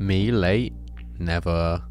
Me late? Never.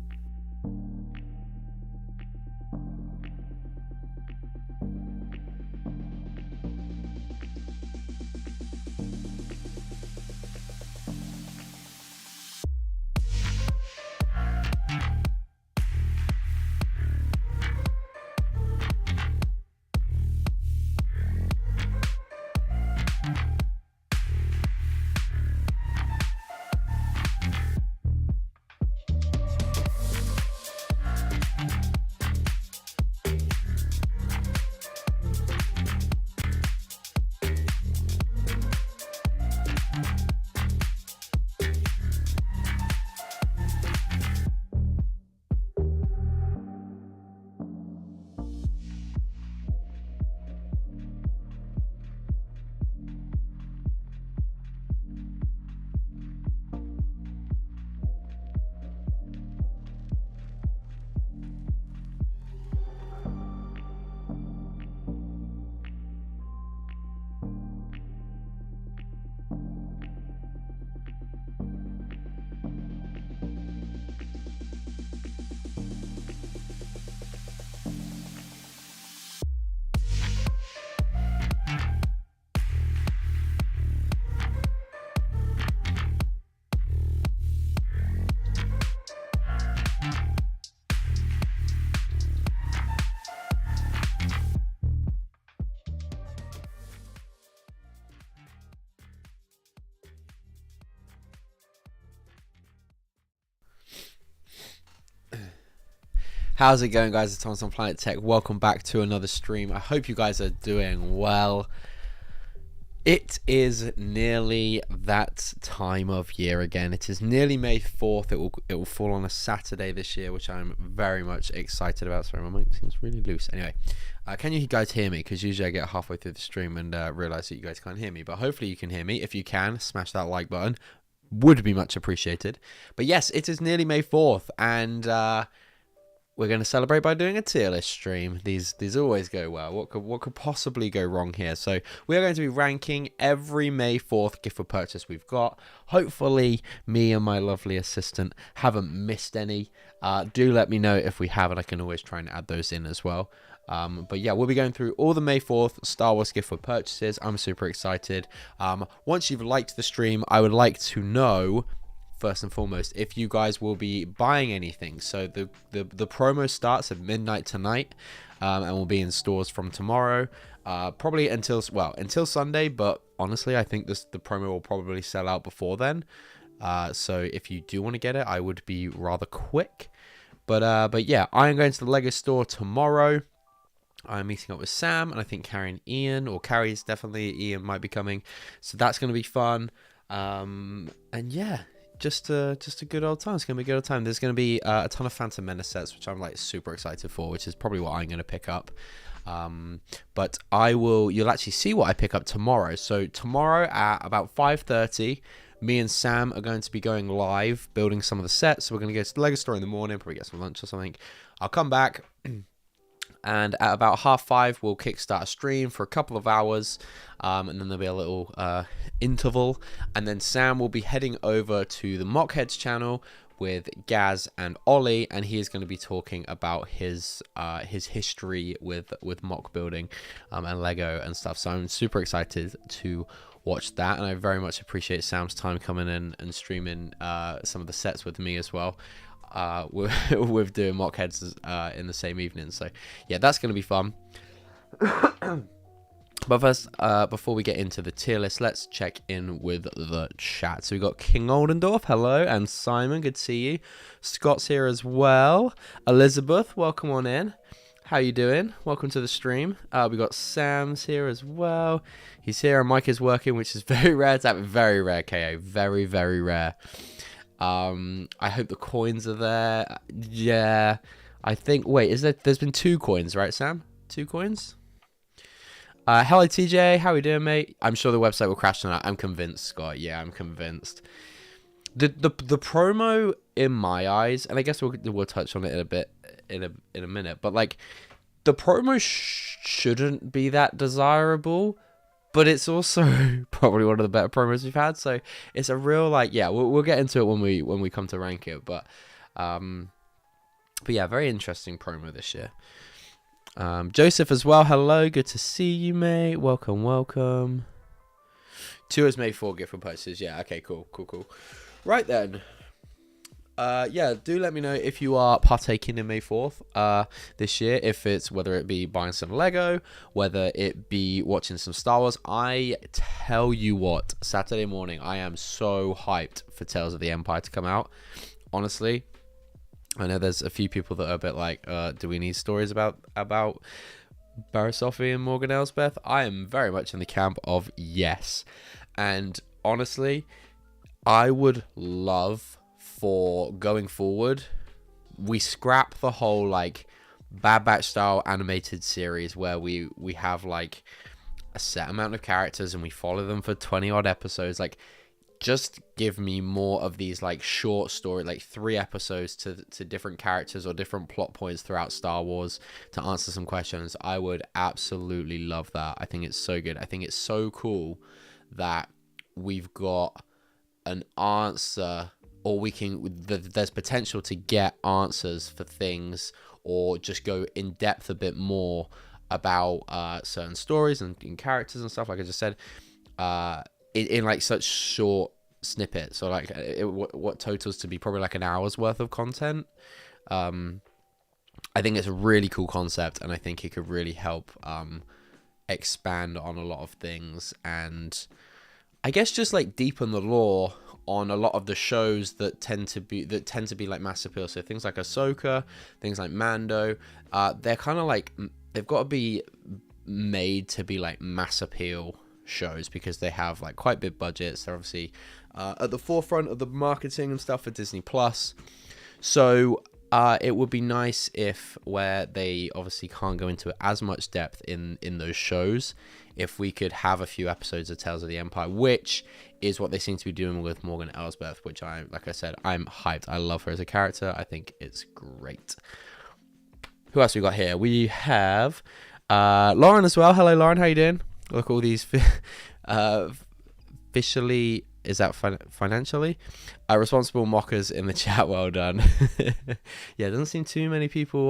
How's it going, guys? It's Thomas on Planet Tech. Welcome back to another stream. I hope you guys are doing well. It is nearly that time of year again. It is nearly May 4th. It will fall on a Saturday this year, which I'm very much excited about. Sorry, my mic seems really loose. Anyway, can you guys hear me? Because usually I get halfway through the stream and realize that you guys can't hear me. But hopefully you can hear me. If you can, smash that like button. Would be much appreciated. But yes, it is nearly May 4th, and we're going to celebrate by doing a tier list stream. These always go well. What could possibly go wrong here? So we are going to be ranking every May 4th gift for purchase we've got. Hopefully me and my lovely assistant haven't missed any. Do let me know if we have, and I can always try and add those in as well. But yeah, we'll be going through all the May 4th Star Wars gift for purchases. I'm super excited. Once you've liked the stream, I would like to know, first and foremost, if you guys will be buying anything. So the promo starts at midnight tonight, and will be in stores from tomorrow, probably until Sunday. But honestly, I think the promo will probably sell out before then. So if you do want to get it, I would be rather quick. But yeah, I am going to the Lego store tomorrow. I'm meeting up with Sam, and I think Carrie and Ian, or Carrie's definitely, Ian might be coming. So that's going to be fun. And yeah, just a good old time. It's going to be a good old time. There's going to be a ton of Phantom Menace sets, which I'm like super excited for, which is probably what I'm going to pick up. But you'll actually see what I pick up tomorrow. So tomorrow at about 5:30, me and Sam are going to be going live, building some of the sets. So we're going to go to the Lego store in the morning, probably get some lunch or something. I'll come back, and at about 5:30, we'll kickstart a stream for a couple of hours, and then there'll be a little interval, and then Sam will be heading over to the Mockheads channel with Gaz and Ollie, and he is going to be talking about his history with mock building and Lego and stuff. So I'm super excited to watch that, and I very much appreciate Sam's time coming in and streaming some of the sets with me as well. With doing Mockheads in the same evening. So yeah, that's going to be fun. But first, before we get into the tier list, let's check in with the chat. So we got King Oldendorf, hello, and Simon, good to see you. Scott's here as well. Elizabeth, welcome on in. How you doing? Welcome to the stream. We got Sam's here as well. He's here, and Mike is working, which is very rare. It's very rare, KO. Very, very rare. I hope the coins are there. Yeah, I think, wait, there's been 2 coins, right, Sam? 2 coins? Hello, TJ. How are we doing, mate? I'm sure the website will crash tonight. I'm convinced, Scott. Yeah, I'm convinced. The promo, in my eyes, and I guess we'll touch on it in a bit, in a minute, but like, the promo shouldn't be that desirable, but it's also probably one of the better promos we've had. So it's a real, like, yeah, we'll get into it when we come to rank it. But yeah, very interesting promo this year. Joseph as well. Hello, good to see you, mate. Welcome. 2 is May 4 gift for purchases. Yeah, okay, cool. Right then. Yeah, do let me know if you are partaking in May 4th this year, if it's whether it be buying some Lego, whether it be watching some Star Wars. I tell you what, Saturday morning I am so hyped for Tales of the Empire to come out. Honestly, I know there's a few people that are a bit like, do we need stories about Barrisophie and Morgan Elsbeth? I am very much in the camp of yes. And honestly, I would love for going forward, we scrap the whole like Bad Batch style animated series where we have like a set amount of characters and we follow them for 20 odd episodes. Like, just give me more of these like short story, like 3 episodes to different characters or different plot points throughout Star Wars to answer some questions. I would absolutely love that. I think it's so good. I think it's so cool that we've got an answer, or there's potential to get answers for things, or just go in depth a bit more about certain stories and characters and stuff, like I just said, in like such short snippets. So like what totals to be probably like an hour's worth of content. I think it's a really cool concept, and I think it could really help expand on a lot of things, and I guess just like deepen the lore on a lot of the shows that tend to be like mass appeal. So things like Ahsoka, things like Mando, they're kind of like, they've got to be made to be like mass appeal shows because they have like quite big budgets. They're obviously at the forefront of the marketing and stuff for Disney Plus. So it would be nice if, where they obviously can't go into as much depth in those shows, if we could have a few episodes of Tales of the Empire, which is what they seem to be doing with Morgan Elsbeth, which like I said, I'm hyped. I love her as a character. I think it's great. Who else we got here? We have Lauren as well. Hello, Lauren. How you doing? Look, all these officially, is that financially responsible mockers in the chat. Well done. Yeah, doesn't seem too many people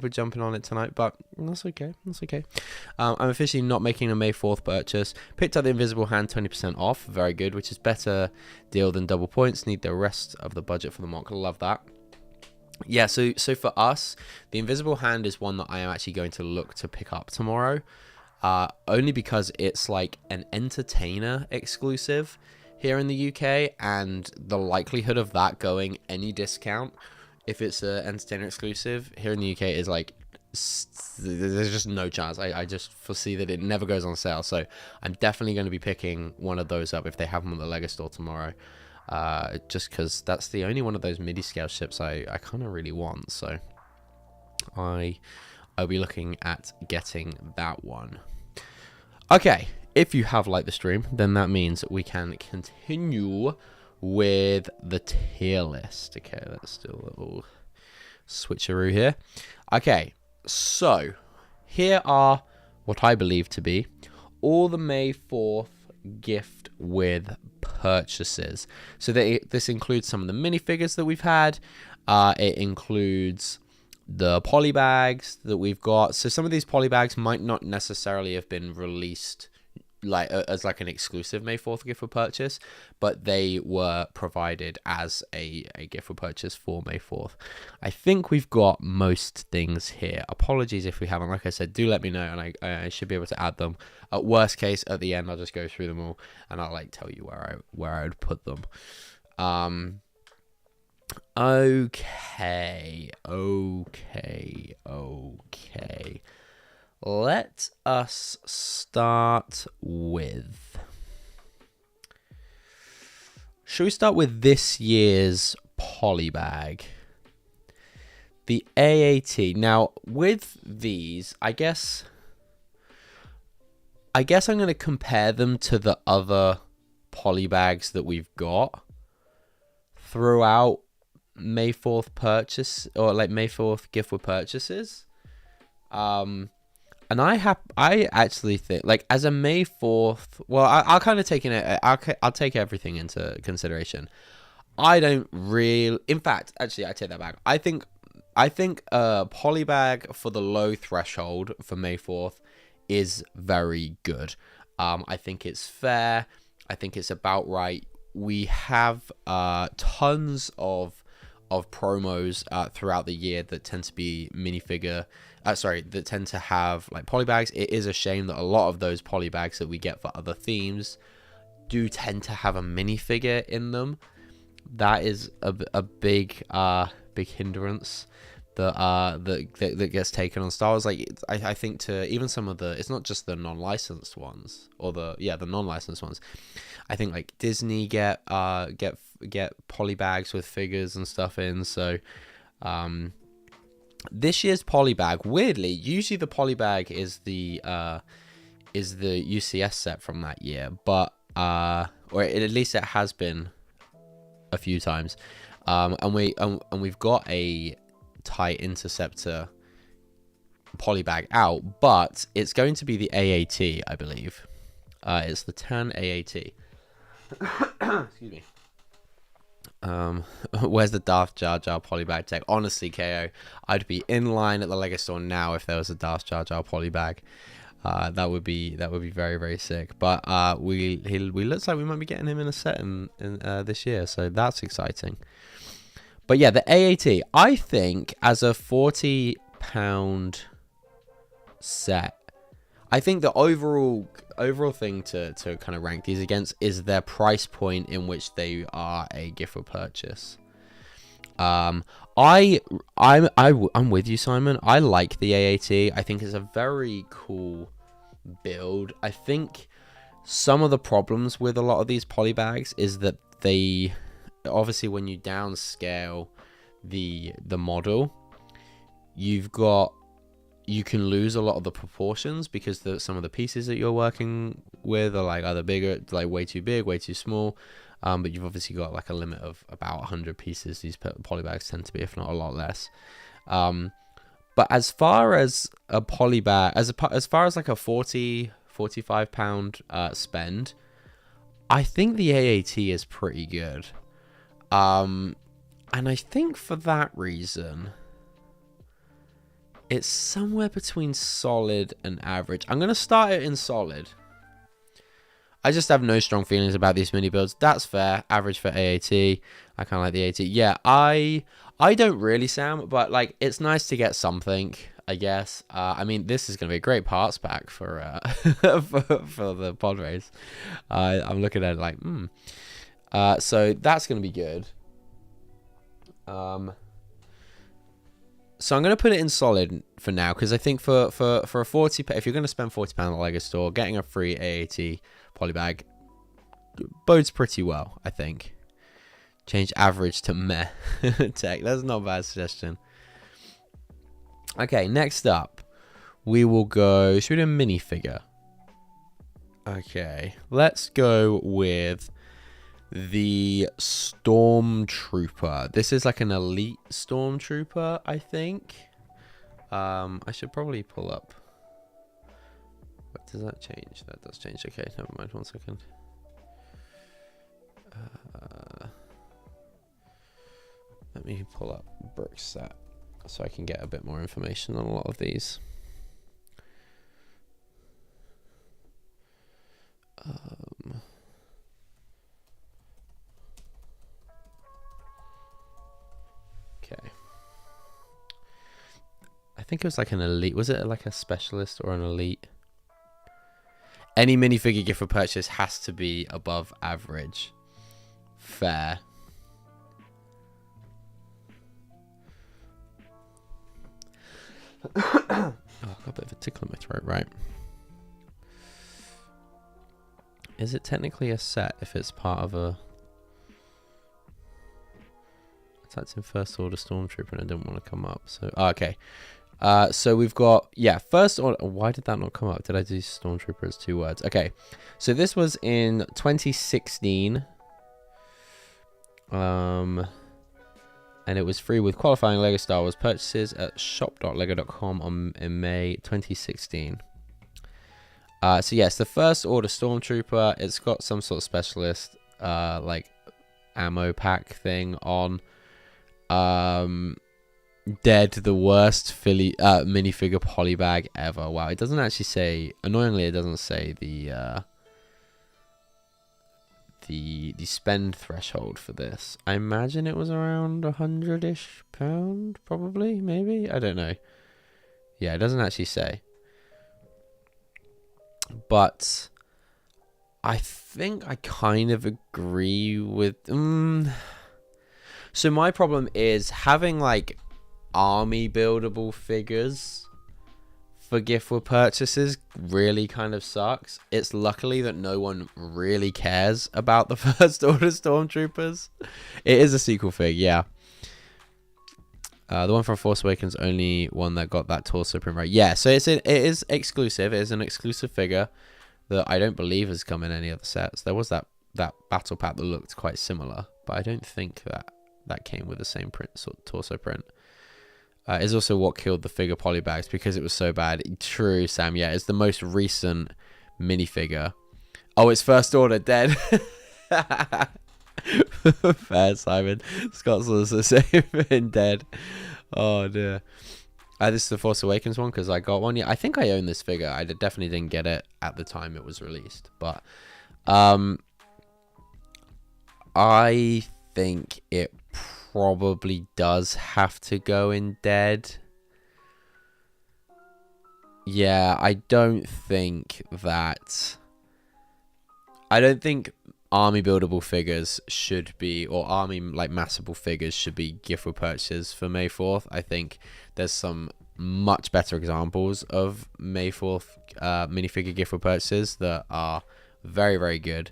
jumping on it tonight, but that's okay. I'm officially not making a May 4th purchase. Picked up the Invisible Hand 20% off. Very good, which is better deal than double points. Need the rest of the budget for the mock. Love that. Yeah, so for us, the Invisible Hand is one that I am actually going to look to pick up tomorrow. Only because it's like an entertainer exclusive here in the UK, and the likelihood of that going any discount if it's an entertainer exclusive here in the UK is like, there's just no chance. I just foresee that it never goes on sale. So I'm definitely going to be picking one of those up if they have them at the Lego store tomorrow. Just because that's the only one of those midi-scale ships I kind of really want. So I'll be looking at getting that one. Okay, if you have liked the stream, then that means we can continue with the tier list. Okay, let's do a little switcheroo here. Okay, so here are what I believe to be all the May 4th gift with purchases. So this includes some of the minifigures that we've had. It includes the polybags that we've got. So some of these polybags might not necessarily have been released like as like an exclusive May 4th gift for purchase, but they were provided as a gift for purchase for May 4th. I think we've got most things here. Apologies if we haven't. Like I said, do let me know, and I should be able to add them. At worst case, at the end, I'll just go through them all, and I'll like tell you where I would put them. Okay. Let us start with... Should we start with this year's polybag? The AAT. Now, with these, I guess I'm going to compare them to the other polybags that we've got throughout May 4th purchase, or like May 4th gift with purchases. And I actually think, like, as a May 4th, well, I'll kind of take it. I'll take everything into consideration. I don't really. In fact, actually, I take that back. I think polybag for the low threshold for May 4th is very good. I think it's fair. I think it's about right. We have tons of promos throughout the year that tend to be minifigure. That tend to have like polybags. It is a shame that a lot of those polybags that we get for other themes do tend to have a minifigure in them. That is a big hindrance that gets taken on Star Wars. Like I think to even some of the, it's not just the non-licensed ones or the non-licensed ones. I think like Disney get polybags with figures and stuff in. So this year's polybag, weirdly, usually the polybag is the UCS set from that year, but or at least it has been a few times, and we've got a TIE Interceptor polybag out, but it's going to be the AAT, I believe. It's the 10 AAT. Excuse me. Where's the Darth Jar Jar polybag tech? Honestly, KO, I'd be in line at the Lego store now if there was a Darth Jar Jar polybag. That would be very, very sick. But we looks like we might be getting him in a set in this year, so that's exciting. But yeah, the AAT, I think as a £40 set, I think the overall thing to kind of rank these against is their price point in which they are a gift for purchase. I'm with you, Simon. I like the AAT. I think it's a very cool build. I think some of the problems with a lot of these polybags is that they obviously, when you downscale the model, you can lose a lot of the proportions because some of the pieces that you're working with are like either bigger, like way too big, way too small. But you've obviously got like a limit of about 100 pieces. These polybags tend to be, if not a lot less. But as far as a polybag, as far as like a £45 spend, I think the AAT is pretty good. And I think for that reason, it's somewhere between solid and average. I'm going to start it in solid. I just have no strong feelings about these mini builds. That's fair. Average for AAT. I kind of like the AAT. Yeah, I don't really, Sam, but like it's nice to get something, I guess. I mean, this is going to be a great parts pack for for the pod race. I'm looking at it like, so that's going to be good. So I'm going to put it in solid for now, because I think for a 40, if you're going to spend £40 at the Lego store, getting a free AAT polybag bodes pretty well, I think. Change average to meh tech. That's not a bad suggestion. Okay, next up, we will go, should we do a minifigure? Okay, let's go with the Stormtrooper. This is like an elite Stormtrooper, I think. I should probably pull up. What does that change? That does change. Okay, never mind. 1 second. Let me pull up Brick set so I can get a bit more information on a lot of these. Okay. I think it was like an elite. Was it like a specialist or an elite? Any minifigure gift for purchase has to be above average. Fair. Oh, I've got a bit of a tickle in my throat, right? Is it technically a set if it's part of a... That's in First Order Stormtrooper and I didn't want to come up. So, okay. So we've got, yeah, First Order. Why did that not come up? Did I do Stormtrooper as 2 words? Okay. So this was in 2016. and it was free with qualifying Lego Star Wars purchases at shop.lego.com in May 2016. So yes, the First Order Stormtrooper. It's got some sort of specialist like ammo pack thing on. Dead, the worst minifigure polybag ever. Wow, it doesn't actually say. Annoyingly, it doesn't say the spend threshold for this. I imagine it was around £100-ish, probably, maybe. I don't know. Yeah, it doesn't actually say. But I think I kind of agree with. So my problem is having like army buildable figures for gift with purchases really kind of sucks. It's luckily that no one really cares about the First Order Stormtroopers. It is a sequel fig, yeah. The one from Force Awakens, only one that got that torso print right. Yeah, so it is exclusive. It is an exclusive figure that I don't believe has come in any other sets. There was that battle pack that looked quite similar, but I don't think that came with the same print, sort of torso print. Is also what killed the figure Polybags because it was so bad. True, Sam. Yeah, it's the most recent minifigure. Oh, it's First Order dead. Fair, Simon. Scott's also saying dead. Oh dear. This is the Force Awakens one because I got one. Yeah, I think I own this figure. I definitely didn't get it at the time it was released, but I think it probably does have to go in dead. Yeah, I don't think army buildable figures should be, or army like massable figures should be gift with purchases for May 4th. I think there's some much better examples of May 4th minifigure gift with purchases that are very, very good.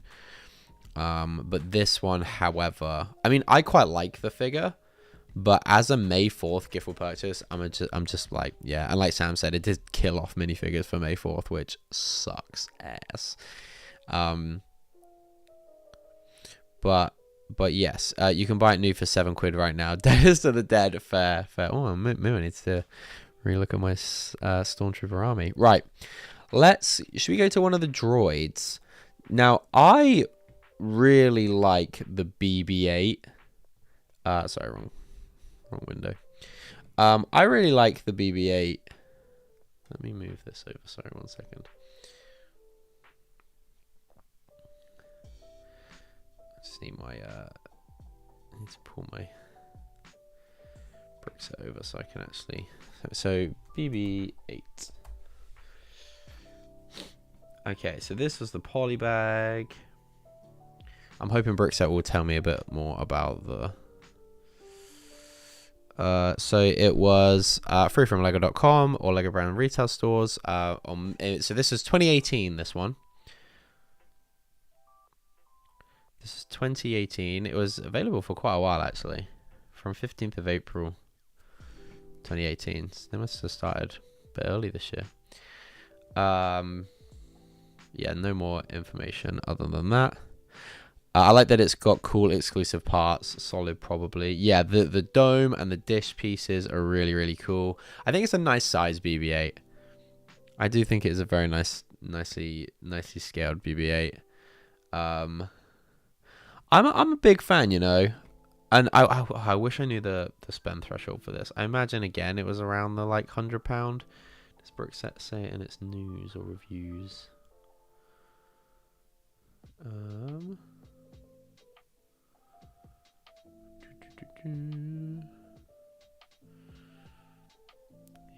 But this one, however, I mean, I quite like the figure, but as a May 4th gift with purchase, I'm just like, yeah. And like Sam said, it did kill off minifigures for May 4th, which sucks ass. But yes, you can buy it new for £7 right now. Deadest of the Dead, fair. Oh, maybe I need to relook at my Stormtrooper army. Right, should we go to one of the droids? Now, I really like the BB-8. Sorry, wrong window. I really like the BB-8. Let me move this over. Sorry, 1 second. Just need my I need to pull my bricks over so I can actually. So BB-8. Okay, so this was the polybag. I'm hoping Brickset will tell me a bit more about the. So it was free from Lego.com or Lego brand retail stores. So this is 2018. This one. This is 2018. It was available for quite a while actually, from 15th of April, 2018. So they must have started a bit early this year. Yeah, no more information other than that. I like that it's got cool exclusive parts, solid probably. Yeah, the dome and the dish pieces are really, really cool. I think it's a nice size BB-8. I do think it is a very nicely scaled BB-8. I'm a big fan, you know, and I wish I knew the spend threshold for this. I imagine again it was around the like £100. Does Brickset say it in its news or reviews? Yeah,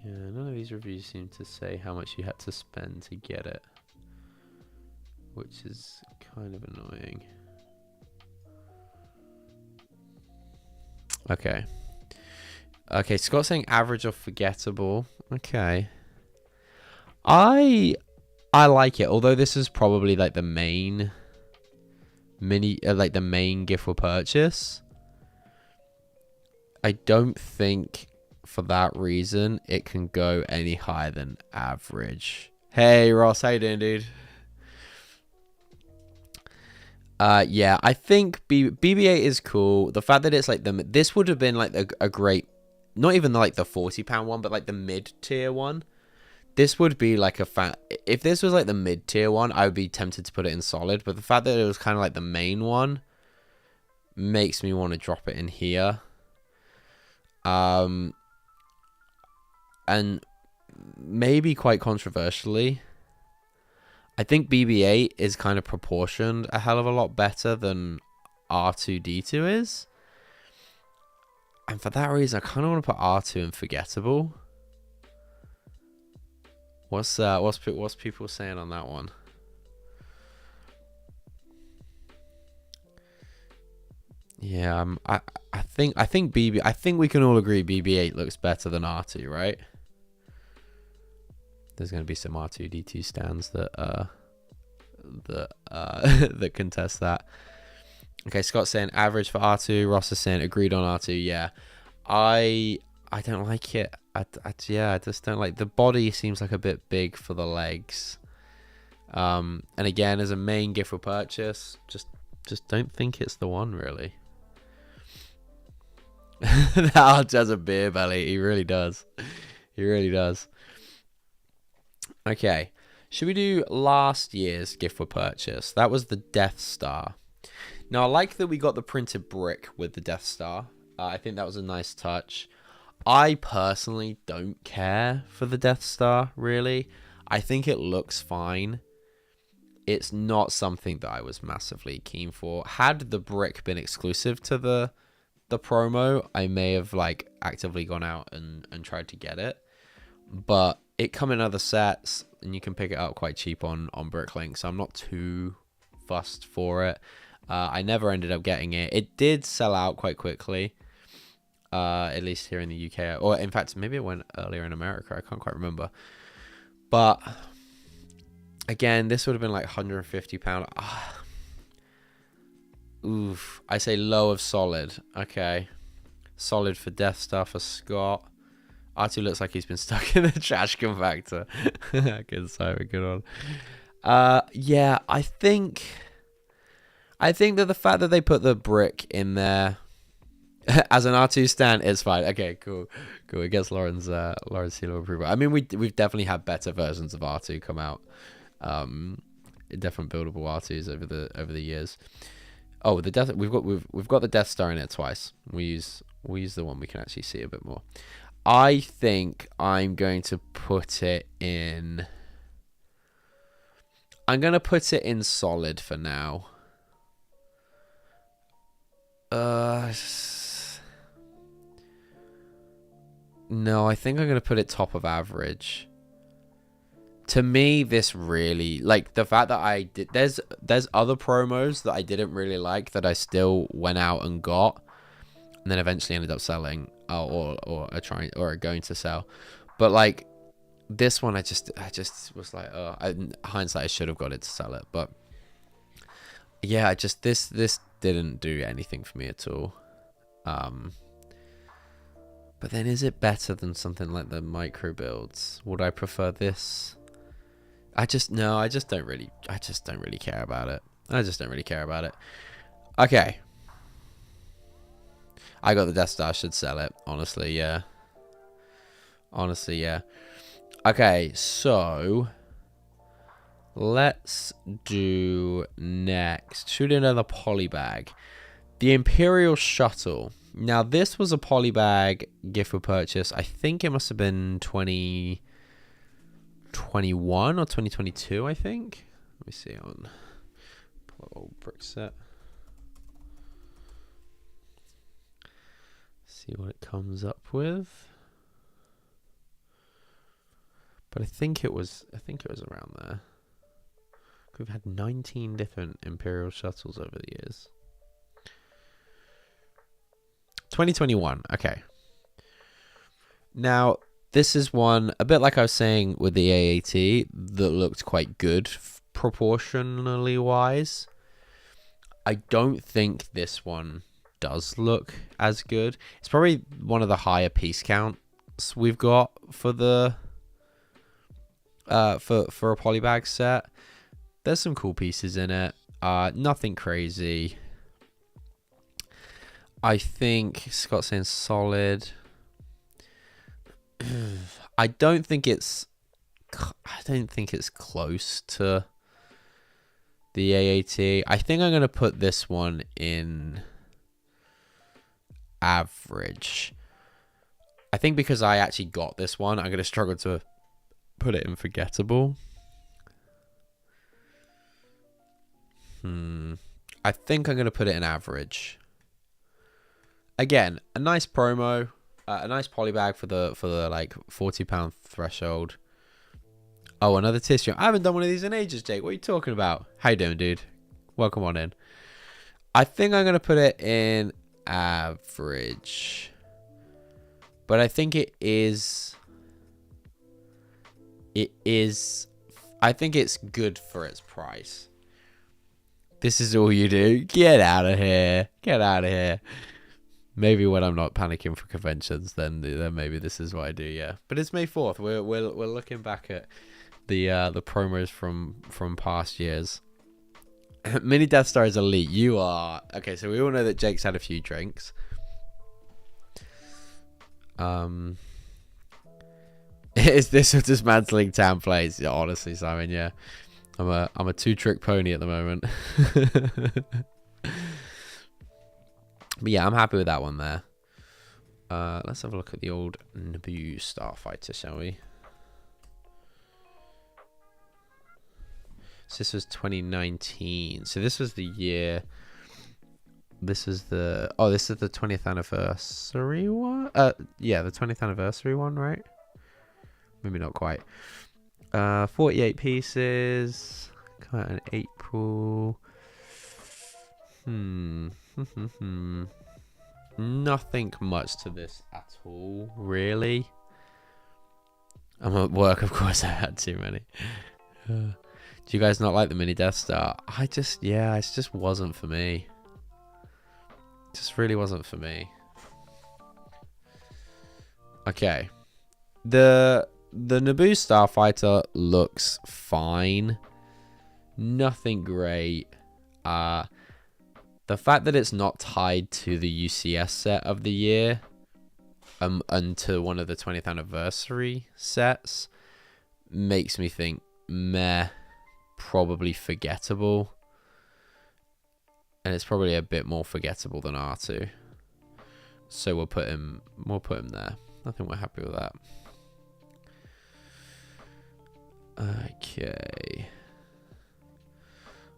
none of these reviews seem to say how much you had to spend to get it, which is kind of annoying. Okay, Scott's saying average or forgettable. Okay. I like it, although this is probably like the main the main gift for purchase. I don't think for that reason it can go any higher than average. Hey Ross, how you doing, dude? Yeah, I think BB-8 is cool. The fact that it's like this would have been like a great, not even like the £40 one, but like the mid-tier one. This would be like if this was like the mid-tier one, I would be tempted to put it in solid. But the fact that it was kind of like the main one makes me want to drop it in here. And maybe quite controversially, I think BB-8 is kind of proportioned a hell of a lot better than R2-D2 is. And for that reason, I kind of want to put R2 in forgettable. What's people saying on that one? Yeah, I think we can all agree BB-8 looks better than R2, right? There's going to be some R2-D2 stands that that contest that. Okay, Scott's saying average for R2. Ross is saying agreed on R2. Yeah, I don't like it. I just don't like the body. Seems like a bit big for the legs. And again, as a main gift for purchase, just don't think it's the one really. That Arch has a beer belly. He really does. He really does. Okay, should we do last year's gift for purchase? That was the Death Star. Now, I like that we got the printed brick with the Death Star. I think that was a nice touch. I personally don't care for the Death Star, really. I think it looks fine. It's not something that I was massively keen for. Had the brick been exclusive to the promo, I may have like actively gone out and tried to get it. But it come in other sets, and you can pick it up quite cheap on Bricklink, so I'm not too fussed for it. I never ended up getting it. It did sell out quite quickly, at least here in the UK. Or, in fact, maybe it went earlier in America. I can't quite remember. But, again, this would have been like £150. Oof. I say low of solid. Okay. Solid for Death Star for Scott. R2 looks like he's been stuck in the trash compactor. Good side, good one. Yeah, I think that the fact that they put the brick in there as an R2 stand is fine. Okay, cool. It gets Lauren's seal of approval. I mean, we've definitely had better versions of R2 come out. Different buildable R2s over the years. Oh, we've got the Death Star in it twice. We use the one we can actually see a bit more. I think I'm going to put it in. I'm going to put it in solid for now. No, I think I'm going to put it top of average. To me, this really, like, the fact that I did, there's other promos that I didn't really like that I still went out and got, and then eventually ended up selling, or are going to sell. But like this one, I just was like, in hindsight, I should have got it to sell it. But yeah, this didn't do anything for me at all. But then, is it better than something like the micro builds? Would I prefer this? I just don't really care about it. Okay. I got the Death Star, should sell it. Honestly, yeah. Okay, so let's do next. Should we do another polybag? The Imperial Shuttle. Now, this was a polybag gift for purchase. I think it must have been 2021 or 2022, I think. Let me see on old brick set. See what it comes up with. But I think it was around there. We've had 19 different Imperial shuttles over the years. 2021. Okay. Now, this is one, a bit like I was saying with the AAT, that looked quite good proportionally wise. I don't think this one does look as good. It's probably one of the higher piece counts we've got for the for a polybag set. There's some cool pieces in it. Nothing crazy. I think Scott's saying solid. I don't think it's close to the AAT. I think I'm gonna put this one in average. I think because I actually got this one, I'm gonna struggle to put it in forgettable. I think I'm gonna put it in average. Again, a nice promo, a nice polybag for the like £40 threshold. Oh, another tissue. I haven't done one of these in ages, Jake. What are you talking about? How you doing, dude? Welcome on in. I think I'm gonna put it in average, but I think it is. I think it's good for its price. This is all you do? Get out of here. Get out of here. Maybe when I'm not panicking for conventions, then maybe this is what I do, yeah. But it's May 4th. We're looking back at the promos from past years. Mini Death Star is elite. You are... Okay, so we all know that Jake's had a few drinks. Is this a dismantling town place? Yeah, honestly, Simon, yeah. I'm a two-trick pony at the moment. But yeah, I'm happy with that one there. Let's have a look at the old Naboo Starfighter, shall we? So this was 2019. So this was the year. This is the 20th anniversary one. Yeah, the 20th anniversary one, right? Maybe not quite. 48 pieces. Come out in April. Nothing much to this at all, really. I'm at work, of course. I had too many. Do you guys not like the Mini Death Star? It just wasn't for me. It just really wasn't for me. Okay. The Naboo Starfighter looks fine. Nothing great. The fact that it's not tied to the UCS set of the year, and to one of the 20th anniversary sets, makes me think, meh, probably forgettable. And it's probably a bit more forgettable than R2. So we'll put him there. I think we're happy with that. Okay.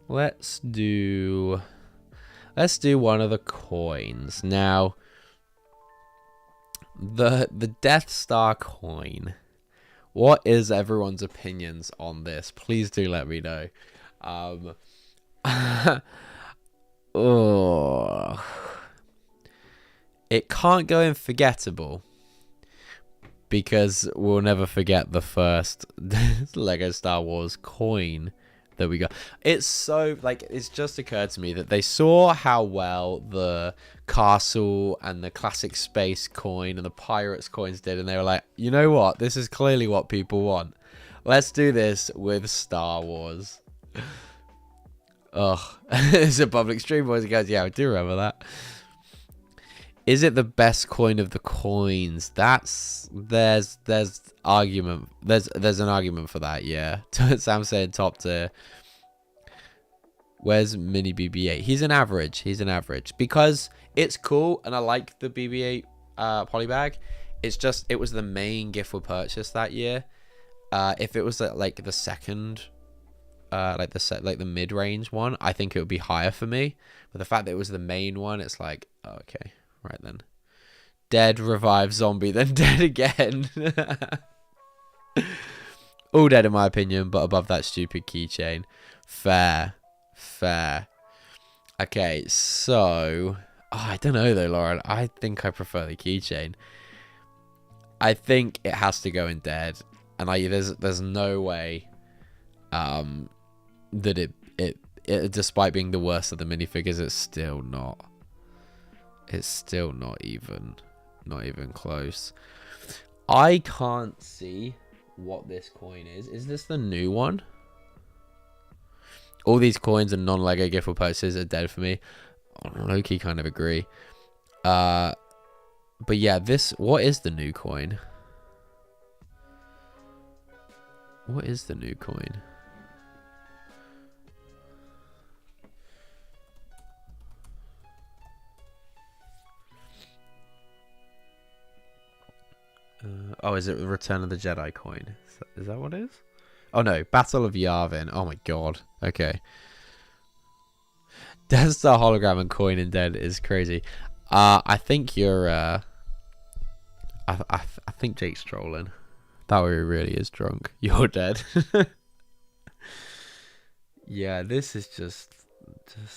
Let's do one of the coins. Now, the Death Star coin. What is everyone's opinions on this? Please do let me know. Oh. It can't go in forgettable, because we'll never forget the first Lego Star Wars coin that we got. It's so, like, it's just occurred to me that they saw how well the castle and the classic space coin and the pirates coins did, and they were like, you know what, this is clearly what people want. Let's do this with Star Wars. Ugh. It's a public stream, boys and girls. Yeah, I do remember that. Is it the best coin of the coins? There's argument. There's an argument for that, yeah. Sam saying top tier. Where's Mini BB-8? He's an average. Because it's cool and I like the BB-8 polybag. It's just, it was the main gift we purchased that year. If it was like the second, like the mid-range one, I think it would be higher for me. But the fact that it was the main one, it's like, oh, okay. Right then. Dead, revive, zombie, then dead again. All dead in my opinion, but above that stupid keychain. Fair. Okay, so... Oh, I don't know though, Lauren. I think I prefer the keychain. I think it has to go in dead. And there's no way that it despite being the worst of the minifigures, it's still not. It's still not even close. I can't see what this coin is. Is this the new one? All these coins and non-Lego gift purchases are dead for me. Low-key kind of agree. But yeah, what is the new coin? What is the new coin? Oh, is it Return of the Jedi coin? Is that what it is? Oh no, Battle of Yavin. Oh my god. Okay. Death Star hologram and coin in dead is crazy. I think you're I think Jake's trolling. That way he really is drunk. You're dead. Yeah, this is just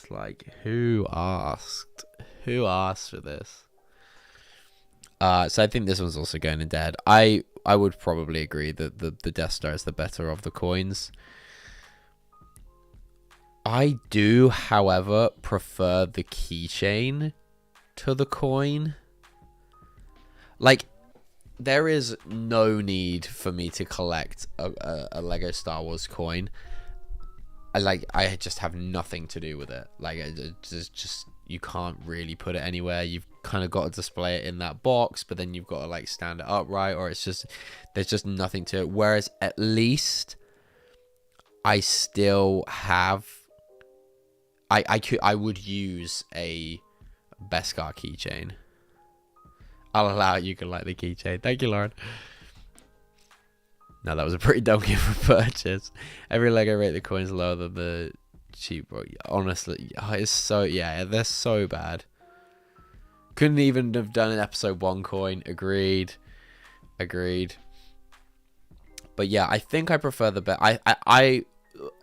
like, who asked? Who asked for this? So I think this one's also going in dead. I would probably agree that the Death Star is the better of the coins. I do, however, prefer the keychain to the coin. Like, there is no need for me to collect a Lego Star Wars coin. I just have nothing to do with it. Like, it's just you can't really put it anywhere. You've kind of got to display it in that box, but then you've got to like stand it upright, or it's just, there's just nothing to it. Whereas at least I still have, I would use a Beskar keychain. I'll allow it. You can like the keychain. Thank you, Lauren. No, that was a pretty dumb gift for purchase. Every Lego rate the coins lower than the cheap. Honestly, it's so, yeah, they're so bad. Couldn't even have done an episode 1 coin. Agreed. But yeah, I think I prefer the I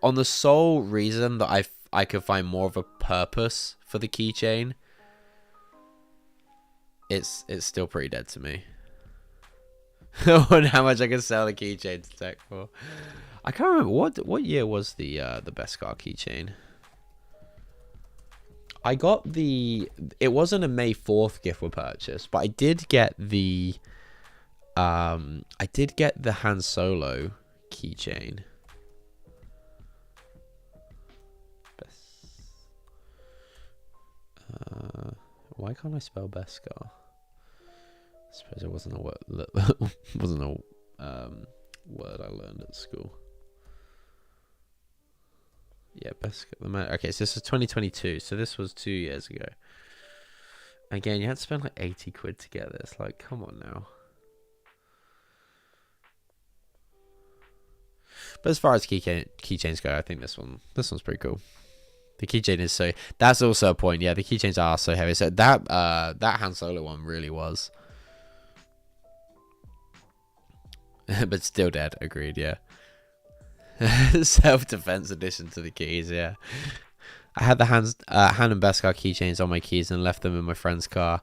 on the sole reason that I could find more of a purpose for the keychain, it's still pretty dead to me. I wonder how much I can sell the keychain to tech for. I can't remember what year was the Beskar keychain. I got it wasn't a May 4th gift for purchase, but I did get the Han Solo keychain. Why can't I spell Beskar? I suppose it wasn't a word. Wasn't a word I learned at school. Yeah, Beskar. Okay, so this is 2022. So this was 2 years ago. Again, you had to spend like 80 quid to get this. Like, come on now. But as far as keychains go, I think this one's pretty cool. The keychain is so. That's also a point. Yeah, the keychains are so heavy. So that Han Solo one really was. But still dead. Agreed. Yeah. Self-defense addition to the keys. Yeah. I had the Han and Beskar keychains on my keys and left them in my friend's car.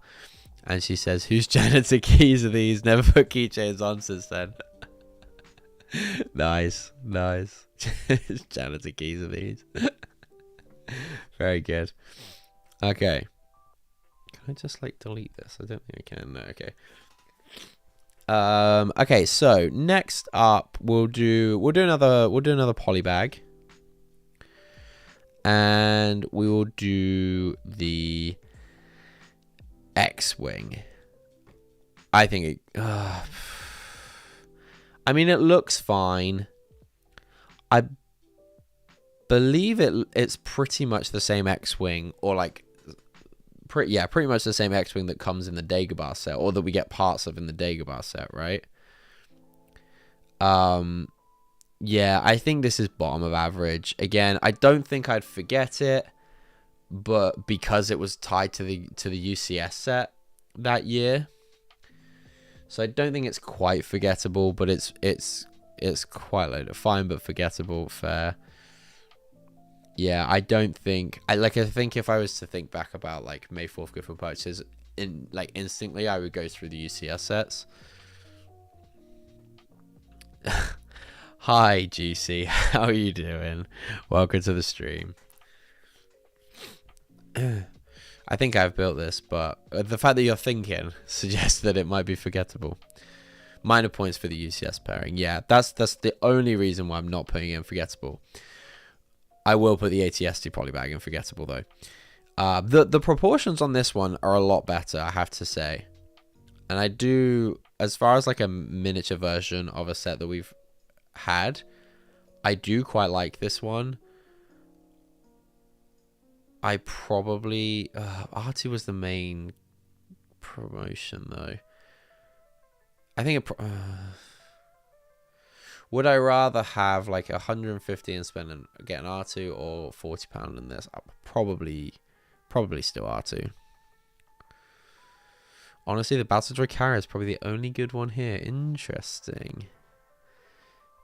And she says, "Whose janitor keys are these? Never put keychains on since then." Nice. Whose janitor keys are these? Very good. Okay. Can I just like delete this? I don't think I can. No. Okay. Okay, so next up we'll do another polybag, and we will do the X-Wing. I think I mean, it looks fine. I believe it's pretty much the same X-Wing, or like pretty much the same X-Wing that comes in the Dagobah set, or that we get parts of in the Dagobah set, right? Yeah, I think this is bottom of average. Again, I don't think I'd forget it, but because it was tied to the UCS set that year, so I don't think it's quite forgettable, but it's quite low. Fine, but forgettable. Fair. Yeah, I don't think I think if I was to think back about like May 4th gift for purchases, instantly I would go through the UCS sets. Hi GC, how are you doing? Welcome to the stream. I think I've built this, but the fact that you're thinking suggests that it might be forgettable. Minor points for the UCS pairing. Yeah, that's the only reason why I'm not putting in forgettable. I will put the ATST polybag in forgettable though. The proportions on this one are a lot better, I have to say. And I do, as far as like a miniature version of a set that we've had, I do quite like this one. I probably R2 was the main promotion though. I think would I rather have like 150 and spend and get an R2 or £40 in this? Probably still R2. Honestly, the Battle Droid carrier is probably the only good one here. Interesting.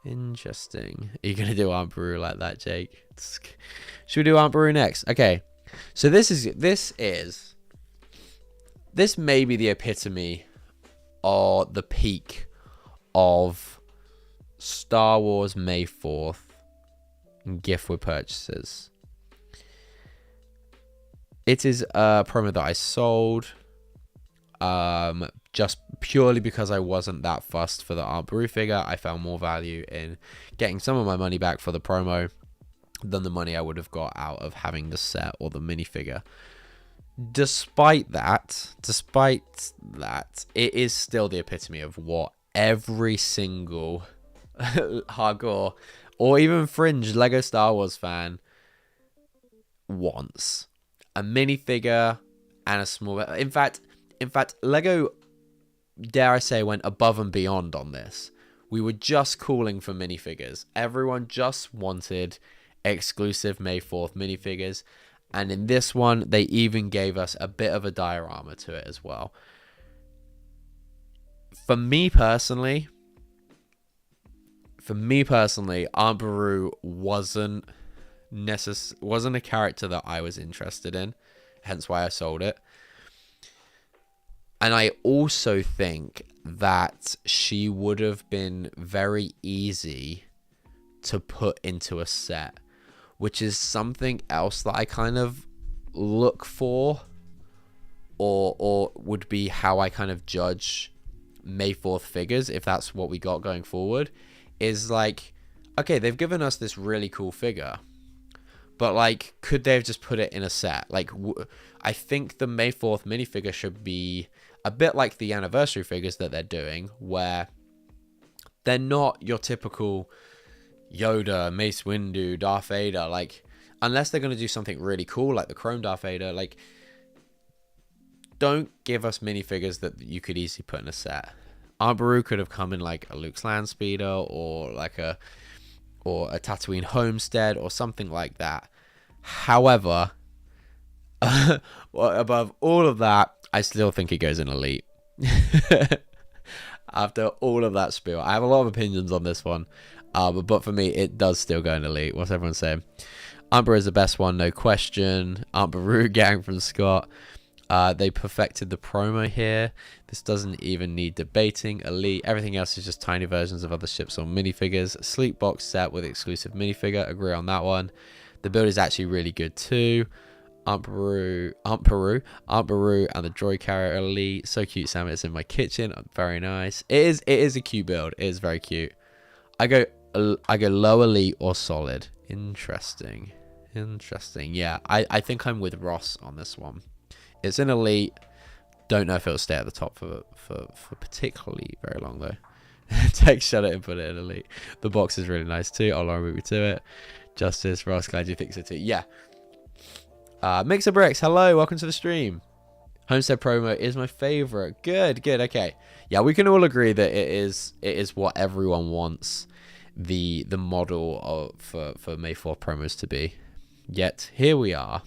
Interesting. Are you gonna do Aunt Beru like that, Jake? Should we do Aunt Beru next? Okay. So this may be the epitome or the peak of Star Wars May 4th gift with purchases. It is a promo that I sold just purely because I wasn't that fussed for the Aunt Beru figure. I found more value in getting some of my money back for the promo than the money I would have got out of having the set or the minifigure. Despite that, it is still the epitome of what every single hardcore or even fringe Lego Star Wars fan wants. A minifigure and a small... In fact, Lego, dare I say, went above and beyond on this. We were just calling for minifigures. Everyone just wanted exclusive May 4th minifigures. And in this one, they even gave us a bit of a diorama to it as well. For me personally, Aunt Beru wasn't a character that I was interested in, hence why I sold it. And I also think that she would have been very easy to put into a set, which is something else that I kind of look for, or would be how I kind of judge May 4th figures, if that's what we got going forward, is like, okay, they've given us this really cool figure, but like, could they have just put it in a set? Like, I think the May 4th minifigure should be a bit like the anniversary figures that they're doing, where they're not your typical Yoda, Mace Windu, Darth Vader. Like, unless they're going to do something really cool, like the Chrome Darth Vader, like, don't give us minifigures that you could easily put in a set. Aunt Beru could have come in like a Luke's Land Speeder, or like a Tatooine Homestead, or something like that. However, above all of that, I still think it goes in Elite. After all of that spiel, I have a lot of opinions on this one, but for me, it does still go in Elite. What's everyone saying? Aunt Beru is the best one, no question. Aunt Beru gang from Scott. They perfected the promo here. This doesn't even need debating. Elite. Everything else is just tiny versions of other ships or minifigures. Sleek box set with exclusive minifigure. Agree on that one. The build is actually really good too. Aunt Beru, and the Droid carrier Elite. So cute, Sam. It's in my kitchen. Very nice. It is a cute build. It is very cute. I go low Elite or solid. Interesting. Yeah, I think I'm with Ross on this one. It's in Elite. Don't know if it'll stay at the top for particularly very long though. Take shut it and put it in Elite. The box is really nice too. I'll move you to it. Justice, Ross, glad you fixed it too. Yeah. Mixer Bricks, hello, welcome to the stream. Homestead promo is my favorite. Good. Okay. Yeah, we can all agree that it is what everyone wants the model for May 4 promos to be. Yet here we are.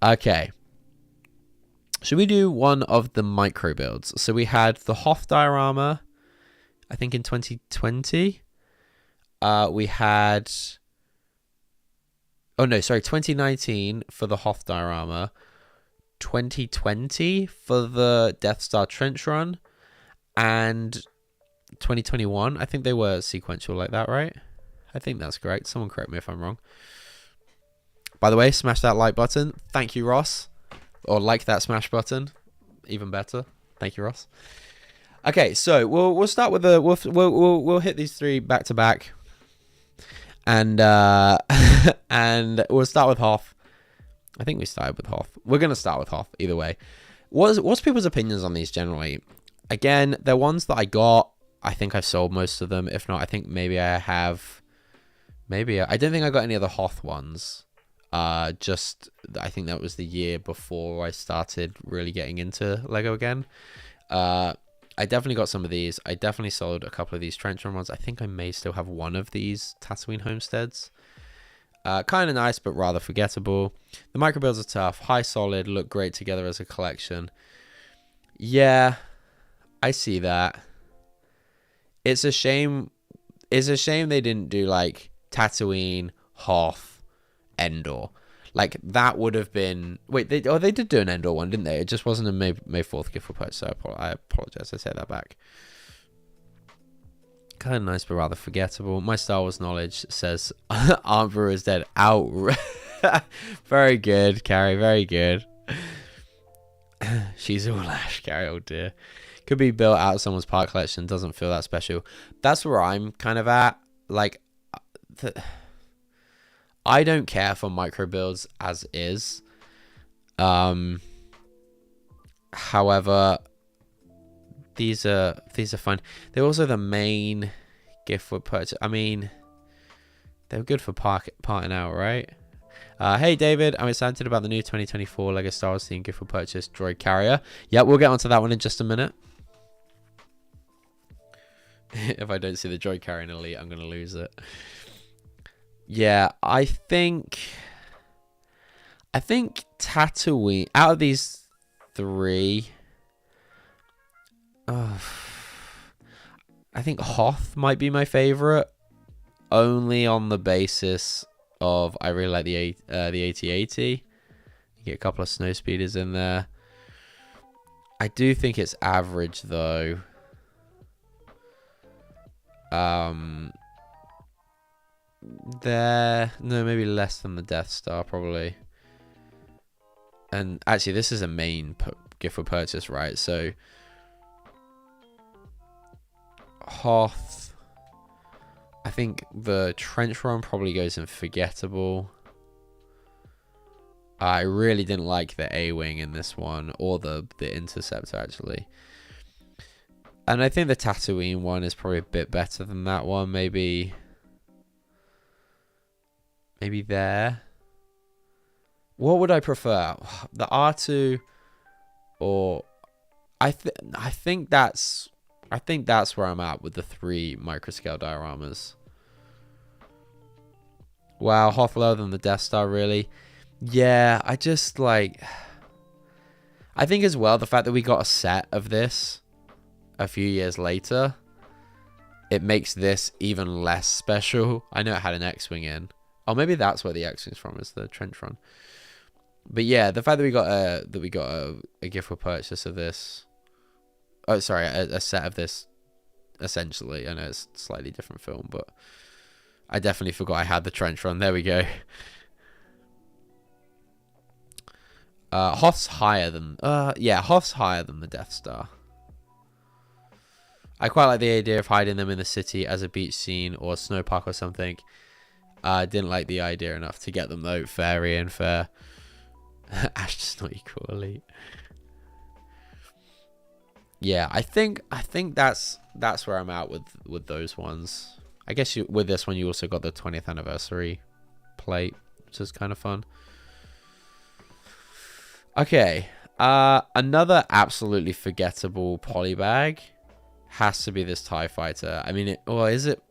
Okay. Should we do one of the micro builds? So we had the Hoth diorama, I think in 2020. We had... Oh, no, sorry, 2019 for the Hoth diorama. 2020 for the Death Star Trench Run. And 2021, I think they were sequential like that, right? I think that's correct. Someone correct me if I'm wrong. By the way, smash that like button. Thank you, Ross. Or like that smash button. Even better. Thank you, Ross. Okay, so we'll start with we'll hit these three back to back. And And we'll start with Hoth. I think we started with Hoth. We're going to start with Hoth either way. What's people's opinions on these generally? Again, they're ones that I got. I think I've sold most of them. If not, I think maybe I have. Maybe I don't think I got any of the Hoth ones. Just I think that was the year before I started really getting into Lego again. I definitely got some of these. I definitely sold a couple of these trench run ones. I think I may still have one of these Tatooine homesteads. Kind of nice, but rather forgettable. The micro builds are tough, high solid, look great together as a collection. Yeah, I see that. It's a shame. It's a shame they didn't do like Tatooine, Hoth, Endor. Like that would have been. Wait, they did do an Endor one, didn't they? It just wasn't a May 4th gift for purchase. So I apologize. I take that back. Kind of nice, but rather forgettable. My Star Wars knowledge says Aunt Brew is dead. Out. Very good, Carrie. Very good. She's all Ash, Carrie. Oh dear. Could be built out of someone's part collection. Doesn't feel that special. That's where I'm kind of at. Like, I don't care for micro builds as is. However, these are fun. They're also the main gift for purchase. I mean, they're good for parting out, right? Hey David, I'm excited about the new 2024 Lego Star Wars themed gift for purchase droid carrier. Yeah, we'll get onto that one in just a minute. If I don't see the droid carrier in Elite, I'm gonna lose it. Yeah, I think Tatooine, out of these three, I think Hoth might be my favorite, only on the basis of I really like the AT-AT. You get a couple of snow speeders in there. I do think it's average though. Maybe less than the Death Star probably. And actually, this is a main gift for purchase, right? So Hoth, I think the trench run probably goes in forgettable. I really didn't like the A-wing in this one, or the interceptor actually. And I think the Tatooine one is probably a bit better than that one. Maybe there. What would I prefer? The R2 or I think that's where I'm at with the 3 microscale dioramas. Wow, Hoth lower than the Death Star, really? Yeah, I just like. I think as well the fact that we got a set of this a few years later, it makes this even less special. I know it had an X-wing in. Oh, maybe that's where the X-wing's from, is the trench run. But yeah, the fact that we got a gift for purchase of this. Oh, sorry, a set of this. Essentially, I know it's a slightly different film, but I definitely forgot I had the trench run. There we go. Hoth's higher than Hoth's higher than the Death Star. I quite like the idea of hiding them in the city as a beach scene or a snow park or something. I didn't like the idea enough to get them though. Fair and fair. Ash does not equal Elite. Yeah, I think that's where I'm at with those ones. I guess with this one you also got the 20th anniversary plate, which is kind of fun. Okay, another absolutely forgettable polybag has to be this TIE Fighter. I mean, is it?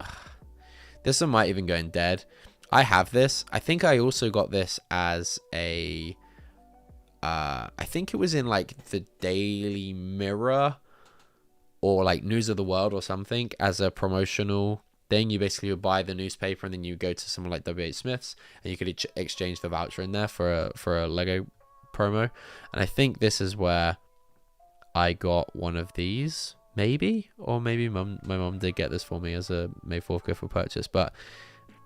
This one might even go in dead. I have this. I think I also got this as a. I think it was in like the Daily Mirror or like News of the World or something as a promotional thing. You basically would buy the newspaper and then you go to someone like W.H. Smith's and you could exchange the voucher in there for a Lego promo. And I think this is where I got one of these, maybe, or maybe my mum did get this for me as a May 4th gift for purchase. But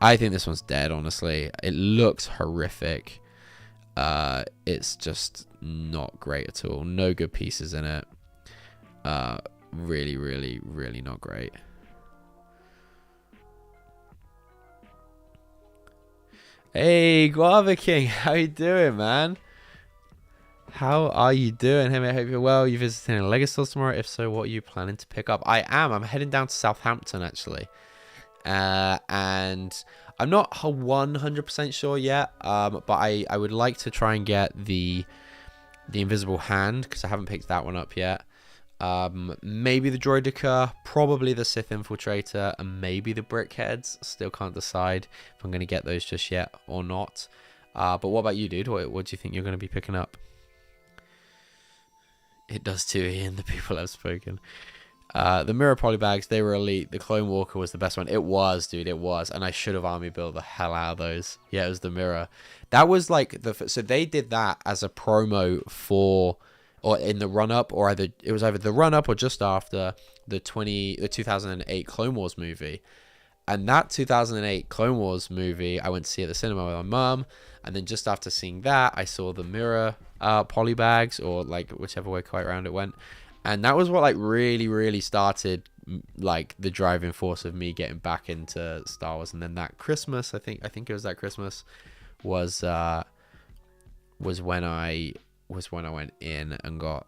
I think this one's dead. Honestly, it looks horrific. It's just not great at all. No good pieces in it. Really, really, really not great. Hey, Guava King, how you doing, man? How are you doing? Hey, mate, I hope you're well. You visiting a Lego store tomorrow? If so, what are you planning to pick up? I am. I'm heading down to Southampton, actually. And I'm not 100% sure yet, but I would like to try and get the Invisible Hand, because I haven't picked that one up yet. Maybe the Droid, probably the Sith Infiltrator, and maybe the Brickheads. Still can't decide if I'm going to get those just yet or not. But what about you, dude? What do you think you're going to be picking up? It does too, Ian. The people have spoken. The mirror polybags, they were elite. The Clone Walker was the best one. It was, dude. It was. And I should have army built the hell out of those. Yeah, it was the mirror. That was like so they did that as a promo for, or in the run up, or either it was either the run up or just after the 2008 Clone Wars movie. And that 2008 Clone Wars movie, I went to see at the cinema with my mum. And then just after seeing that, I saw the mirror polybags, or like whichever way quite round it went. And that was what like really started like the driving force of me getting back into Star Wars. And then that Christmas, I think it was that Christmas, was when I went in and got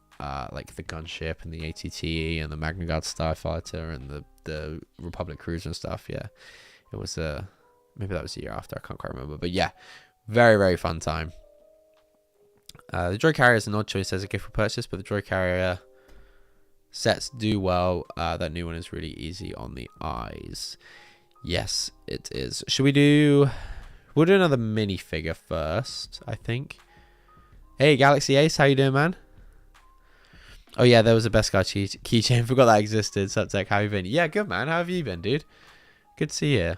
like the gunship and the ATTE and the Magna Guard Starfighter and the Republic Cruiser and stuff. Yeah, it was maybe that was the year after. I can't quite remember, but yeah, very fun time. The Droid Carrier is an odd choice as a gift for purchase, but the Droid Carrier sets do well. That new one is really easy on the eyes. Yes, it is. Should we do... We'll do another minifigure first, I think. Hey, Galaxy Ace, how you doing, man? Oh, yeah, there was a Best Guy keychain. Forgot that existed. Subtech, how you been? Yeah, good, man. How have you been, dude? Good to see you.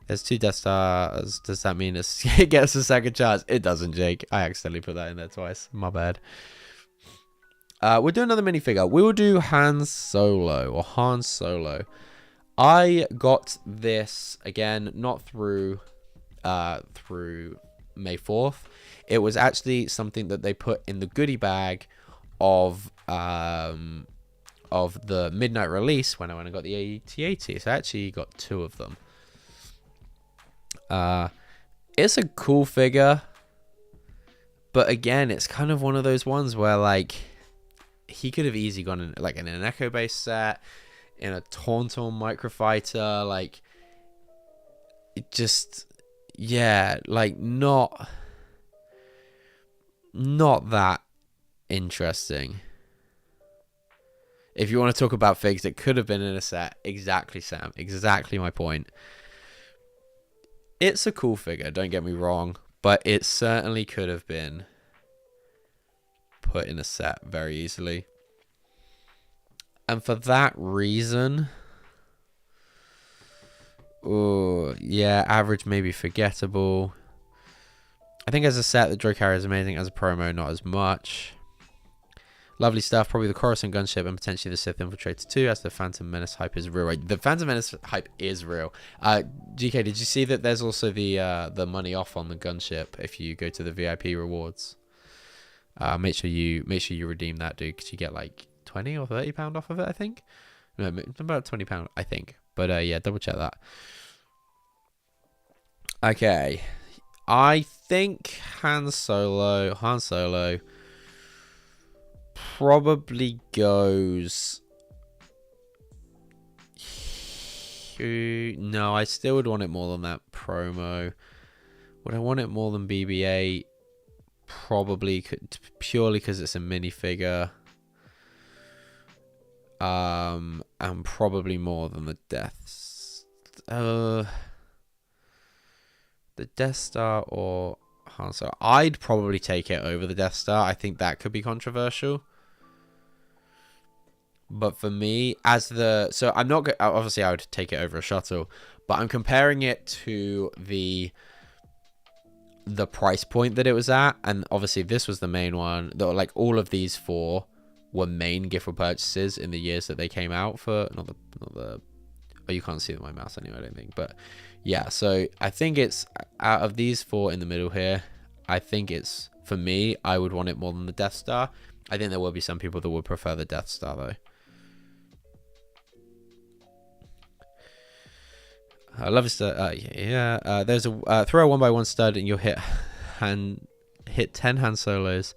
There's 2 Death Stars. Does that mean it gets a second chance? It doesn't, Jake. I accidentally put that in there twice. My bad. We'll do another minifigure. We will do Han Solo. I got this, again, not through May 4th. It was actually something that they put in the goodie bag of the midnight release when I went and got the AT-AT. So I actually got 2 of them. It's a cool figure, but again, it's kind of one of those ones where like he could have easily gone in like in an Echo based set, in a Tauntaun microfighter, like it just, yeah, like not that interesting. If you want to talk about figs that could have been in a set, exactly, Sam, exactly my point. It's a cool figure, don't get me wrong, but it certainly could have been put in a set very easily. And for that reason, oh yeah, average, maybe forgettable. I think as a set, the Droid Carrier is amazing. As a promo, not as much. Lovely stuff. Probably the Coruscant gunship and potentially the Sith Infiltrator too, as the Phantom Menace hype is real. Right? The Phantom Menace hype is real. GK, did you see that there's also the money off on the gunship if you go to the VIP rewards? Make sure you redeem that, dude, because you get like £20 or £30 off of it, I think. No, about £20, I think. But yeah, double check that. Okay, I think Han Solo probably goes... No, I still would want it more than that promo. Would I want it more than BB-8? Probably, purely because it's a minifigure. And probably more than the Death... the Death Star or Han Solo. I'd probably take it over the Death Star. I think that could be controversial. But for me, so I'm not... Obviously, I would take it over a shuttle. But I'm comparing it to the price point that it was at. And obviously, this was the main one. Like, all of these 4 were main gift for purchases in the years that they came out for... Not the... Oh, you can't see my mouse anyway, I don't think. But yeah, so I think it's... Out of these 4 in the middle here, I think it's... For me, I would want it more than the Death Star. I think there will be some people that would prefer the Death Star, though. I love it. There's a throw a 1x1 stud and you'll hit 10 hand solos.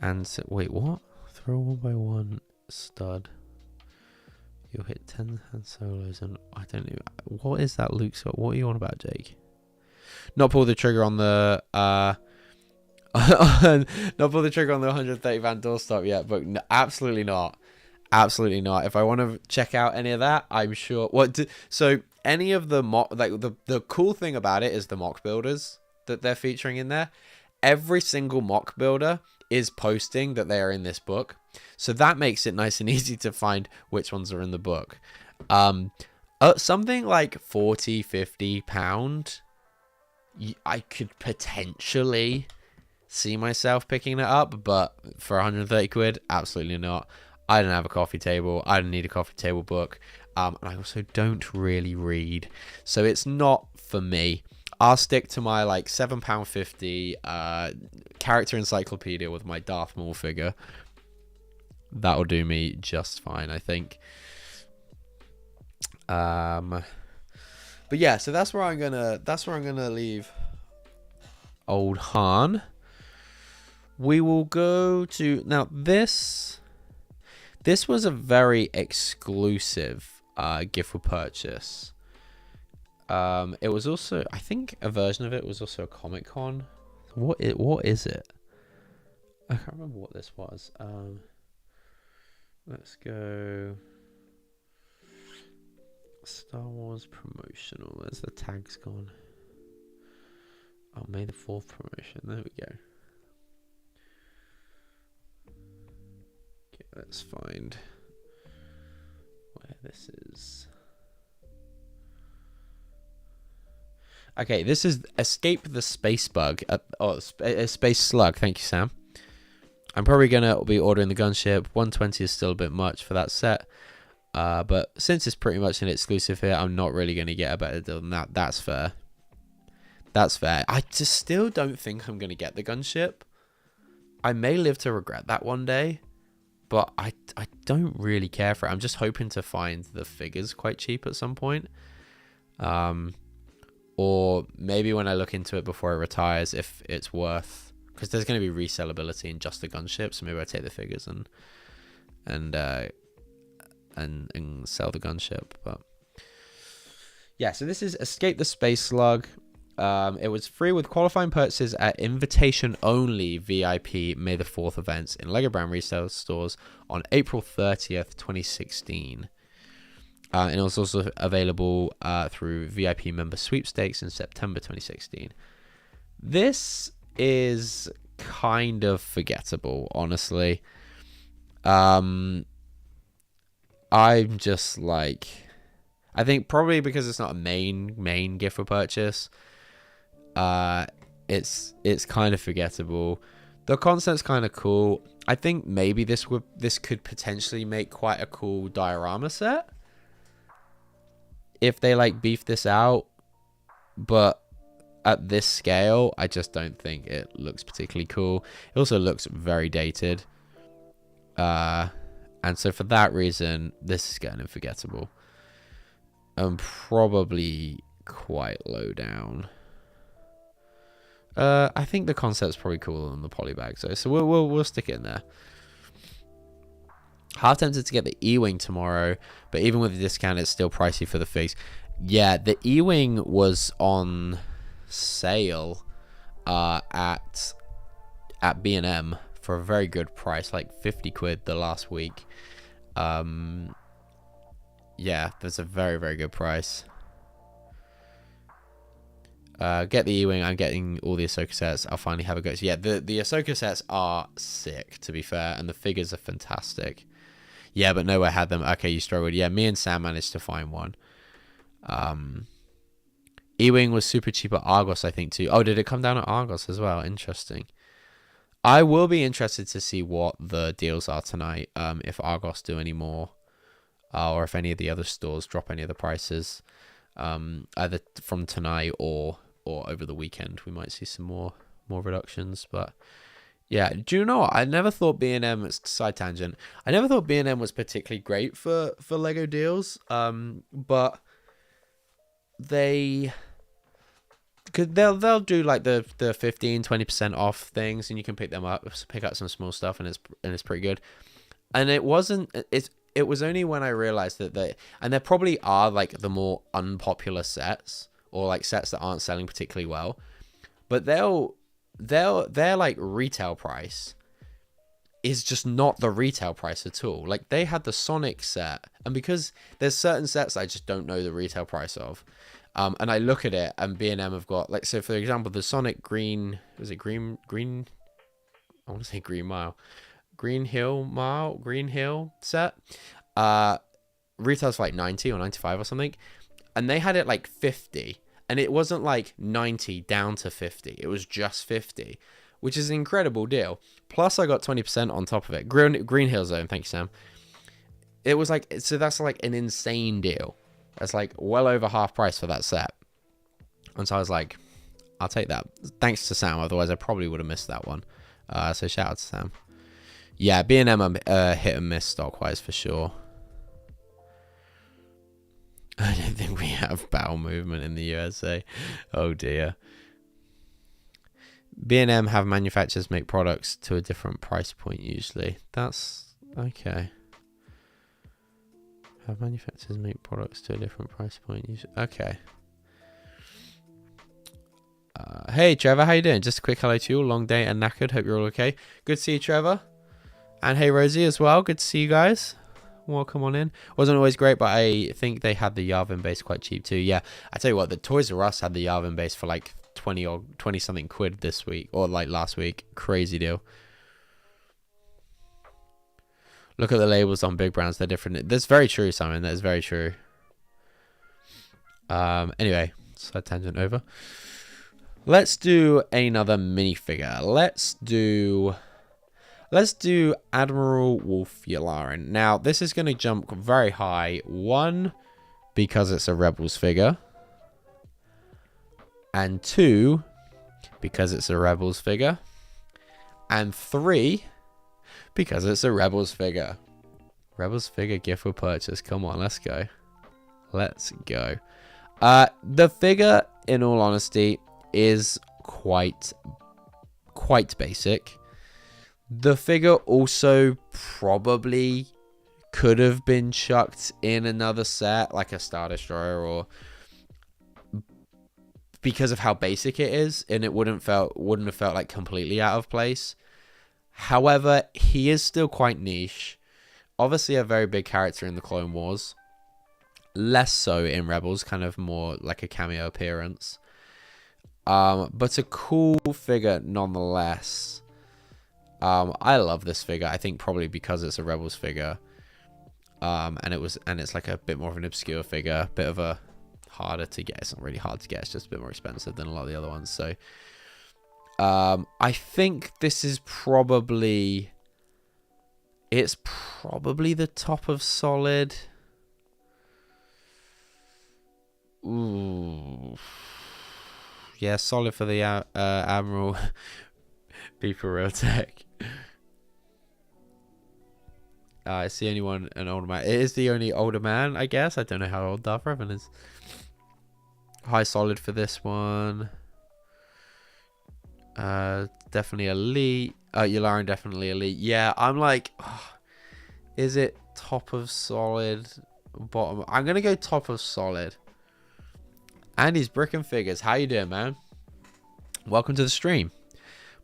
And wait, what? Throw a 1x1 stud. You'll hit 10 hand solos and I don't know what is that, Luke Scott? What are you on about, Jake? Not pull the trigger on the not pull the trigger on the 130 van doorstop yet, but no, absolutely not. Absolutely not. If I want to check out any of that, I'm sure. So any of the mock, like the cool thing about it is the mock builders that they're featuring in there. Every single mock builder is posting that they are in this book, so that makes it nice and easy to find which ones are in the book. Something like 40-50 pound, I could potentially see myself picking it up, but for 130 quid, absolutely not. I don't have a coffee table. I don't need a coffee table book. And I also don't really read, so it's not for me. I'll stick to my like £7.50 character encyclopedia with my Darth Maul figure. That'll do me just fine, I think. But yeah, so that's where I'm gonna leave old Han. We will go to now. This was a very exclusive gift for purchase. It was also, I think, a version of it was also a Comic-Con. What is it? I can't remember what this was. Let's go. Star Wars promotional. Where's the tags gone? Oh, May the 4th promotion. There we go. Okay, let's find where this is. Okay, this is Escape the Space Bug. Space Slug. Thank you, Sam. I'm probably going to be ordering the gunship. 120 is still a bit much for that set. But since it's pretty much an exclusive here, I'm not really going to get a better deal than that. That's fair. That's fair. I just still don't think I'm going to get the gunship. I may live to regret that one day. But I don't really care for it. I'm just hoping to find the figures quite cheap at some point. Or maybe when I look into it before it retires, if it's worth, because there's going to be resellability in just the gunship, so maybe I take the figures and sell the gunship. But yeah, so this is Escape the Space Slug. It was free with qualifying purchases at invitation only VIP May the 4th events in Lego Brand resale stores on April 30th, 2016. And it was also available through VIP member sweepstakes in September 2016. This is kind of forgettable, honestly. I'm just like, I think probably because it's not a main gift for purchase, it's kind of forgettable. The concept's kind of cool. I think maybe this could potentially make quite a cool diorama set if they like beef this out, but at this scale, I just don't think it looks particularly cool. It also looks very dated, and so for that reason, this is getting forgettable. Probably quite low down. I think the concept's probably cooler than the Polybags, so we'll stick it in there. Half tempted to get the E-Wing tomorrow, but even with the discount, it's still pricey for the figs. Yeah, the E-Wing was on sale at B&M for a very good price, like 50 quid the last week. Yeah, that's a very, very good price. Get the E-Wing. I'm getting all the Ahsoka sets. I'll finally have a go. So yeah, the Ahsoka sets are sick, to be fair, and the figures are fantastic. Yeah, but nowhere had them. Okay, you struggled. Yeah, me and Sam managed to find one. E-Wing was super cheap at Argos, I think, too. Oh, did it come down at Argos as well? Interesting. I will be interested to see what the deals are tonight, if Argos do any more, or if any of the other stores drop any of the prices, either from tonight or over the weekend. We might see some more reductions, but yeah. Do you know what? I never thought B&M, side tangent, I never thought B&M was particularly great for Lego deals, but they, cause they'll do like the 15-20% off things, and you can pick them up, pick up some small stuff, and it's pretty good. And it was only when I realized that and there probably are like the more unpopular sets, or like sets that aren't selling particularly well, but their like retail price is just not the retail price at all. Like, they had the Sonic set, and because there's certain sets I just don't know the retail price of, and I look at it, and B&M have got, like, so for example, the Sonic Green, was it Green, I want to say Green Hill set, retails for like 90 or 95 or something, and they had it like 50, and it wasn't like 90 down to 50, it was just 50, which is an incredible deal. Plus I got 20% on top of it. Green Hill Zone, thank you, Sam. It was like, so that's like an insane deal. That's like well over half price for that set. And so I was like, I'll take that. Thanks to Sam, otherwise I probably would have missed that one. So shout out to Sam. Yeah, B&M are hit and miss stock-wise for sure. I don't think we have bowel movement in the USA. Oh dear. B&M have manufacturers make products to a different price point usually. That's okay. Have manufacturers make products to a different price point usually. Okay. Hey Trevor, how you doing? Just a quick hello to you. Long day and knackered. Hope you're all okay. Good to see you, Trevor. And hey Rosie as well. Good to see you guys. Welcome on in. Wasn't always great, but I think they had the Yavin base quite cheap too. Yeah, I tell you what, the Toys R Us had the Yavin base for like 20 something quid this week, or like last week. Crazy deal. Look at the labels on big brands, they're different. That's very true, Simon. That is very true. Anyway, side tangent over. Let's do another minifigure. Let's do Admiral Wolf Yularen. Now, this is going to jump very high. 1, because it's a Rebels figure. And 2, because it's a Rebels figure. And 3, because it's a Rebels figure. Rebels figure gift for purchase. Come on, let's go. Let's go. The figure, in all honesty, is quite basic. The figure also probably could have been chucked in another set, like a Star Destroyer, or because of how basic it is, and it wouldn't have felt like completely out of place. However, he is still quite niche. Obviously a very big character in the Clone Wars. Less so in Rebels, kind of more like a cameo appearance. But a cool figure nonetheless. I love this figure. I think probably because it's a Rebels figure. And it's like a bit more of an obscure figure, bit of a harder to get. It's not really hard to get, it's just a bit more expensive than a lot of the other ones. So I think this is probably the top of solid. Ooh. Yeah, solid for the Admiral. Be for real tech. It's the only one, an older man. It is the only older man, I guess. I don't know how old Darth Revan is. High solid for this one. Definitely elite. Yularen definitely elite. Yeah, I'm like, is it top of solid, bottom? I'm gonna go top of solid. Andy's Brick and Figures. How you doing, man? Welcome to the stream.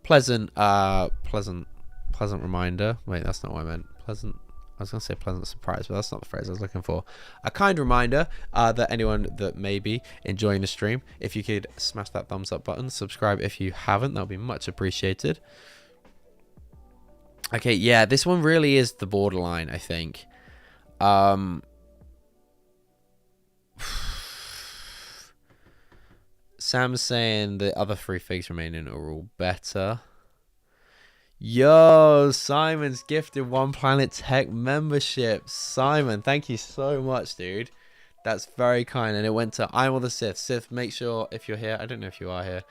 Pleasant reminder. Wait, that's not what I meant. Pleasant. I was going to say pleasant surprise, but that's not the phrase I was looking for. A kind reminder that anyone that may be enjoying the stream, if you could smash that thumbs up button, subscribe if you haven't, that would be much appreciated. Okay, yeah, this one really is the borderline, I think. Sam's saying the other 3 figs remaining are all better. Yo, Simon's gifted One Planet Tech membership. Simon, thank you so much, dude. That's very kind. And it went to I'm All the Sith. Sith, make sure if you're here. I don't know if you are here.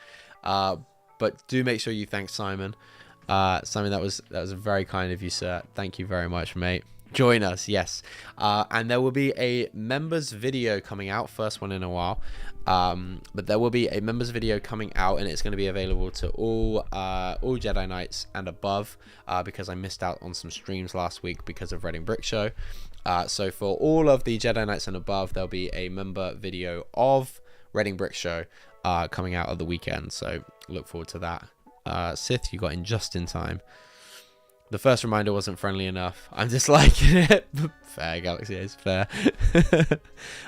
But do make sure you thank Simon. Simon, that was very kind of you, sir. Thank you very much, mate. Join us, yes. And there will be a members video coming out, first one in a while. But there will be a members video coming out, and it's going to be available to all Jedi Knights and above, because I missed out on some streams last week because of Reading Brick Show. So for all of the Jedi Knights and above, there'll be a member video of Reading Brick Show coming out of the weekend. So look forward to that. Sith, you got in just in time. The first reminder wasn't friendly enough. I'm just liking it. Fair, Galaxy Ace, fair. I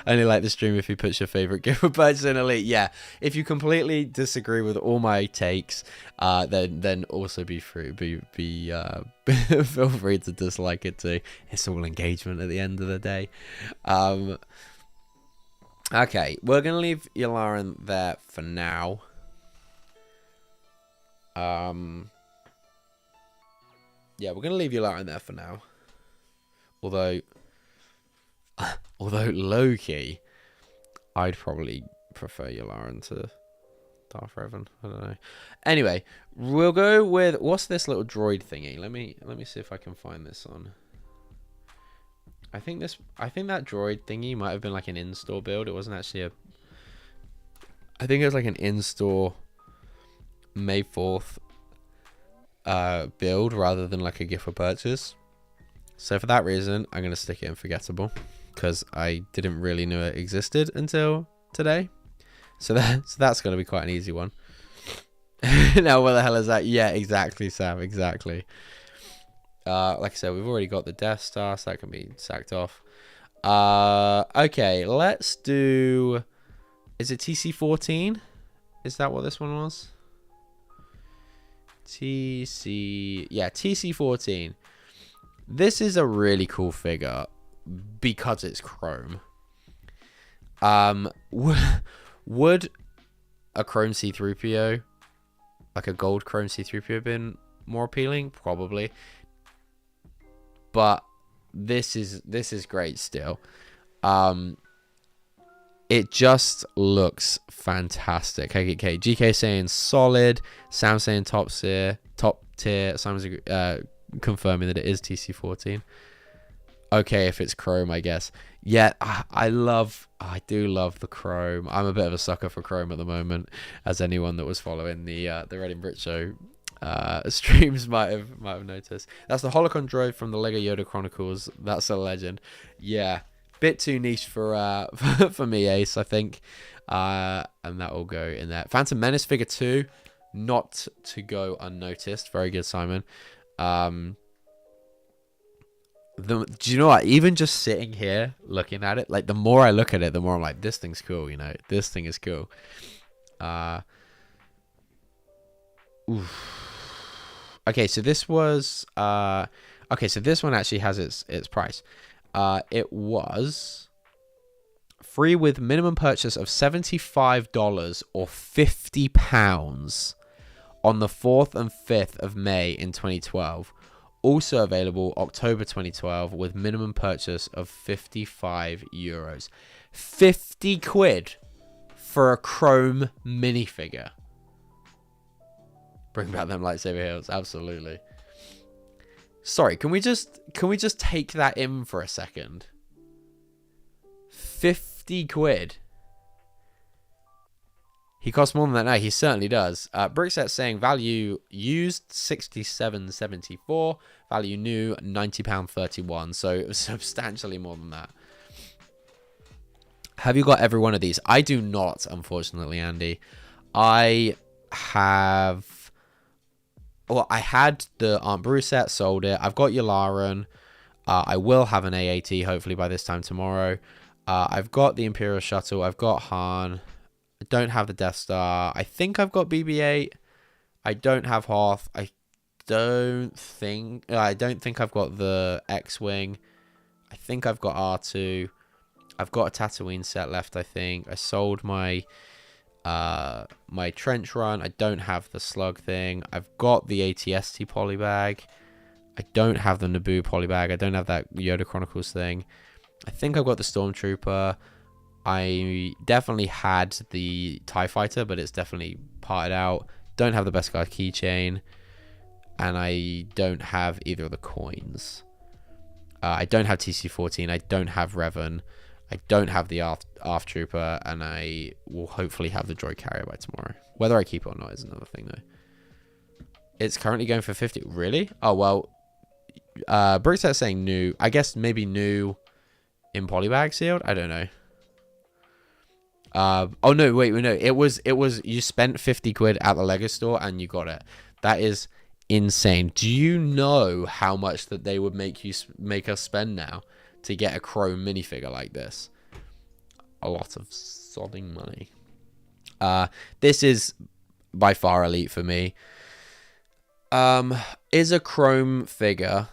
only like the stream if you put your favorite gift for purchase in Elite. Yeah, if you completely disagree with all my takes, then also be free. Feel free to dislike it too. It's all engagement at the end of the day. Okay, we're gonna leave Yularen there for now. Yeah, we're gonna leave Yularen there for now. Although low-key, I'd probably prefer Yularen to Darth Revan. I don't know. Anyway, we'll go with, what's this little droid thingy? Let me see if I can find this on. I think that droid thingy might have been like an in-store build. It wasn't actually I think it was like an in-store May 4th build rather than like a gift for purchase. So for that reason, I'm gonna stick it in forgettable, because I didn't really know it existed until today. So that's gonna be quite an easy one. Now where the hell is that? Yeah, exactly, Sam, exactly. Like I said, we've already got the Death Star, so that can be sacked off. Okay, let's do, is it TC14? Is that what this one was? TC14. This is a really cool figure because it's chrome. Would a chrome C-3PO, like a gold chrome C-3PO, been more appealing? Probably. But this is great still. It just looks fantastic. KKK. GK saying solid. Sam saying top tier. Sam's confirming that it is TC14. Okay, if it's chrome, I guess. Yeah, I do love the chrome. I'm a bit of a sucker for chrome at the moment, as anyone that was following the Reading Brit Show streams might have noticed. That's the Holocron droid from the Lego Yoda Chronicles. That's a legend. Yeah. Bit too niche for for me, Ace, I think, and that will go in there. Phantom Menace figure 2, not to go unnoticed. Very good, Simon. Do you know what? Even just sitting here looking at it, like the more I look at it, the more I'm like, this thing's cool. You know, this thing is cool. Okay, so this was okay. So this one actually has its price. It was free with minimum purchase of $75 or £50 on the 4th and 5th of May in 2012. Also available October 2012 with minimum purchase of €55. 50 quid for a chrome minifigure. Bring back them lightsaber heels, absolutely. Sorry, can we just take that in for a second? 50 quid. He costs more than that now. He certainly does. Brickset saying value used £67.74, value new £90.31. So it was substantially more than that. Have you got every one of these? I do not, unfortunately, Andy. I have. Well, I had the Aunt Brew set, sold it. I've got Yularen. I will have an AAT hopefully by this time tomorrow. I've got the Imperial Shuttle. I've got Han. I don't have the Death Star. I think I've got BB-8. I don't have Hoth. I don't think I've got the X-Wing. I think I've got R2. I've got a Tatooine set left, I think. I sold my my trench run. I don't have the slug thing. I've got the ATST polybag. I don't have the Naboo polybag. I don't have that Yoda Chronicles thing. I think I've got the Stormtrooper. I definitely had the TIE Fighter, but it's definitely parted out. Don't have the Beskar keychain. And I don't have either of the coins. I don't have TC14. I don't have Revan. I don't have the ARF Trooper, and I will hopefully have the Droid Carrier by tomorrow. Whether I keep it or not is another thing, though. It's currently going for 50. Really? Oh, well. Brickset's saying new. I guess maybe new in polybag sealed? I don't know. Oh, no, wait, no. It was, you spent 50 quid at the Lego store, and you got it. That is insane. Do you know how much that they would make us spend now to get a chrome minifigure like this? A lot of sodding money. This is by far elite for me. Is a chrome figure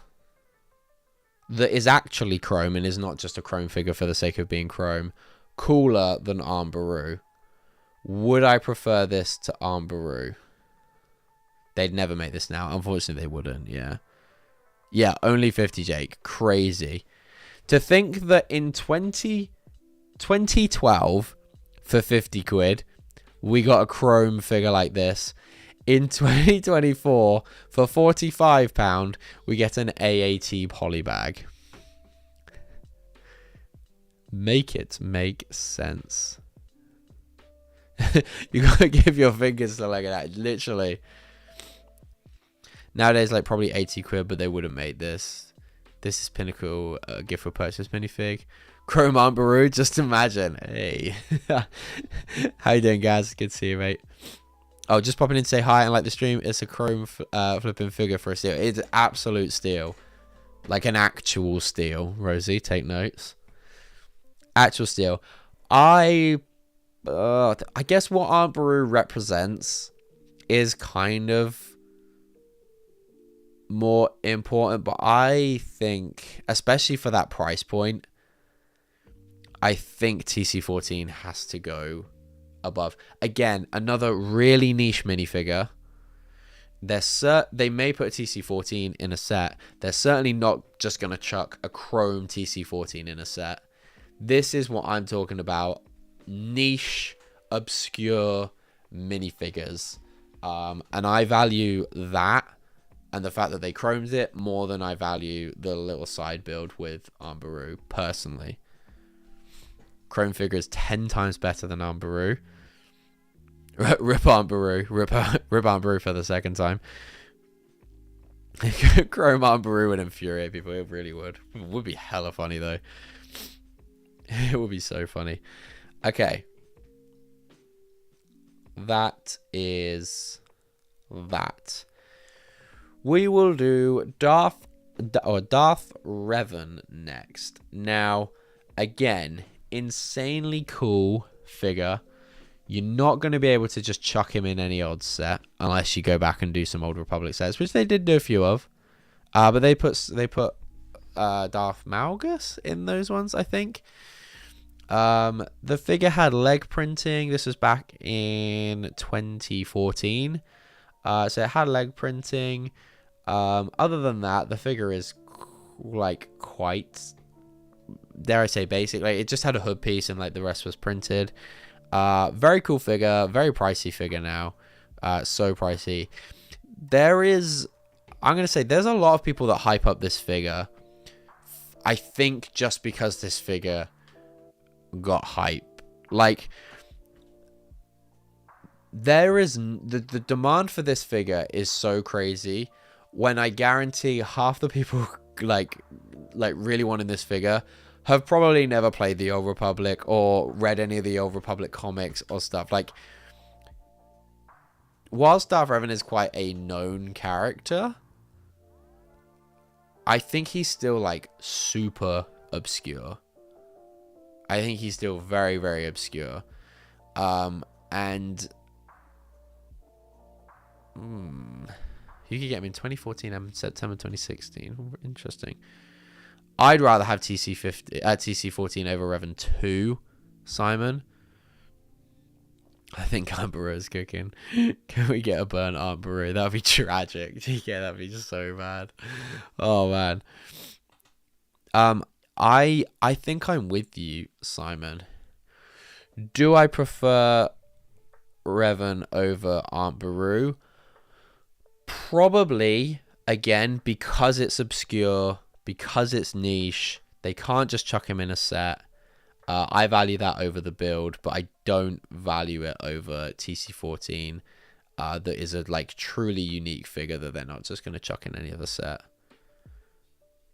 that is actually chrome and is not just a chrome figure for the sake of being chrome cooler than Arm Baru? Would I prefer this to Arm Baru? They'd never make this now. Unfortunately, they wouldn't. Yeah, only 50, Jake. Crazy. To think that in 2012, for 50 quid, we got a chrome figure like this. In 2024, for £45, we get an AAT polybag. Make it make sense. You gotta give your fingers to like that. Literally. Nowadays, like probably 80 quid, but they wouldn't make this. This is Pinnacle gift for purchase minifig. Chrome Arm Baru, just imagine. Hey. How you doing, guys? Good to see you, mate. Oh, just popping in to say hi and like the stream. It's a chrome flipping figure for a steal. It's an absolute steal. Like an actual steal. Rosie, take notes. Actual steal. I guess what Arm Baru represents is kind of more important, but I think, especially for that price point, I think TC14 has to go above. Again, another really niche minifigure. They may put a TC14 in a set. They're certainly not just going to chuck a chrome TC14 in a set. This is what I'm talking about. Niche, obscure minifigures. And I value that and the fact that they chromed it more than I value the little side build with Arm Baru, personally. Chrome figure is 10 times better than Arm Baru. Rip Arm Baru. Rip Arm Baru for the second time. Chrome Arm Baru would infuriate people. It really would. It would be hella funny, though. It would be so funny. Okay. That is that. We will do Darth Revan next. Now, again, insanely cool figure. You're not going to be able to just chuck him in any old set unless you go back and do some Old Republic sets, which they did do a few of. But they put Darth Malgus in those ones, I think. The figure had leg printing. This was back in 2014. So it had leg printing. Other than that, the figure is like quite, dare I say, basic. Like, it just had a hood piece and like the rest was printed. Very cool figure, very pricey figure now. So pricey. I'm gonna say there's a lot of people that hype up this figure. I think just because this figure got hype. Like, there is the demand for this figure is so crazy, when I guarantee half the people like really wanting this figure have probably never played the Old Republic or read any of the Old Republic comics or stuff. Like, whilst Darth Revan is quite a known character, I think he's still like super obscure. I think he's still very, very obscure. And you could get him in 2014 and September 2016. Interesting. I'd rather have TC14 over Revan 2, Simon. I think Arm Baru is cooking. Can we get a burnt Arm Baru? That would be tragic. Yeah, that would be just so bad. Oh, man. I think I'm with you, Simon. Do I prefer Revan over Arm Baru? Probably, again, because it's obscure, because it's niche, they can't just chuck him in a set. I value that over the build, but I don't value it over TC14. That is a like truly unique figure that they're not just going to chuck in any other set.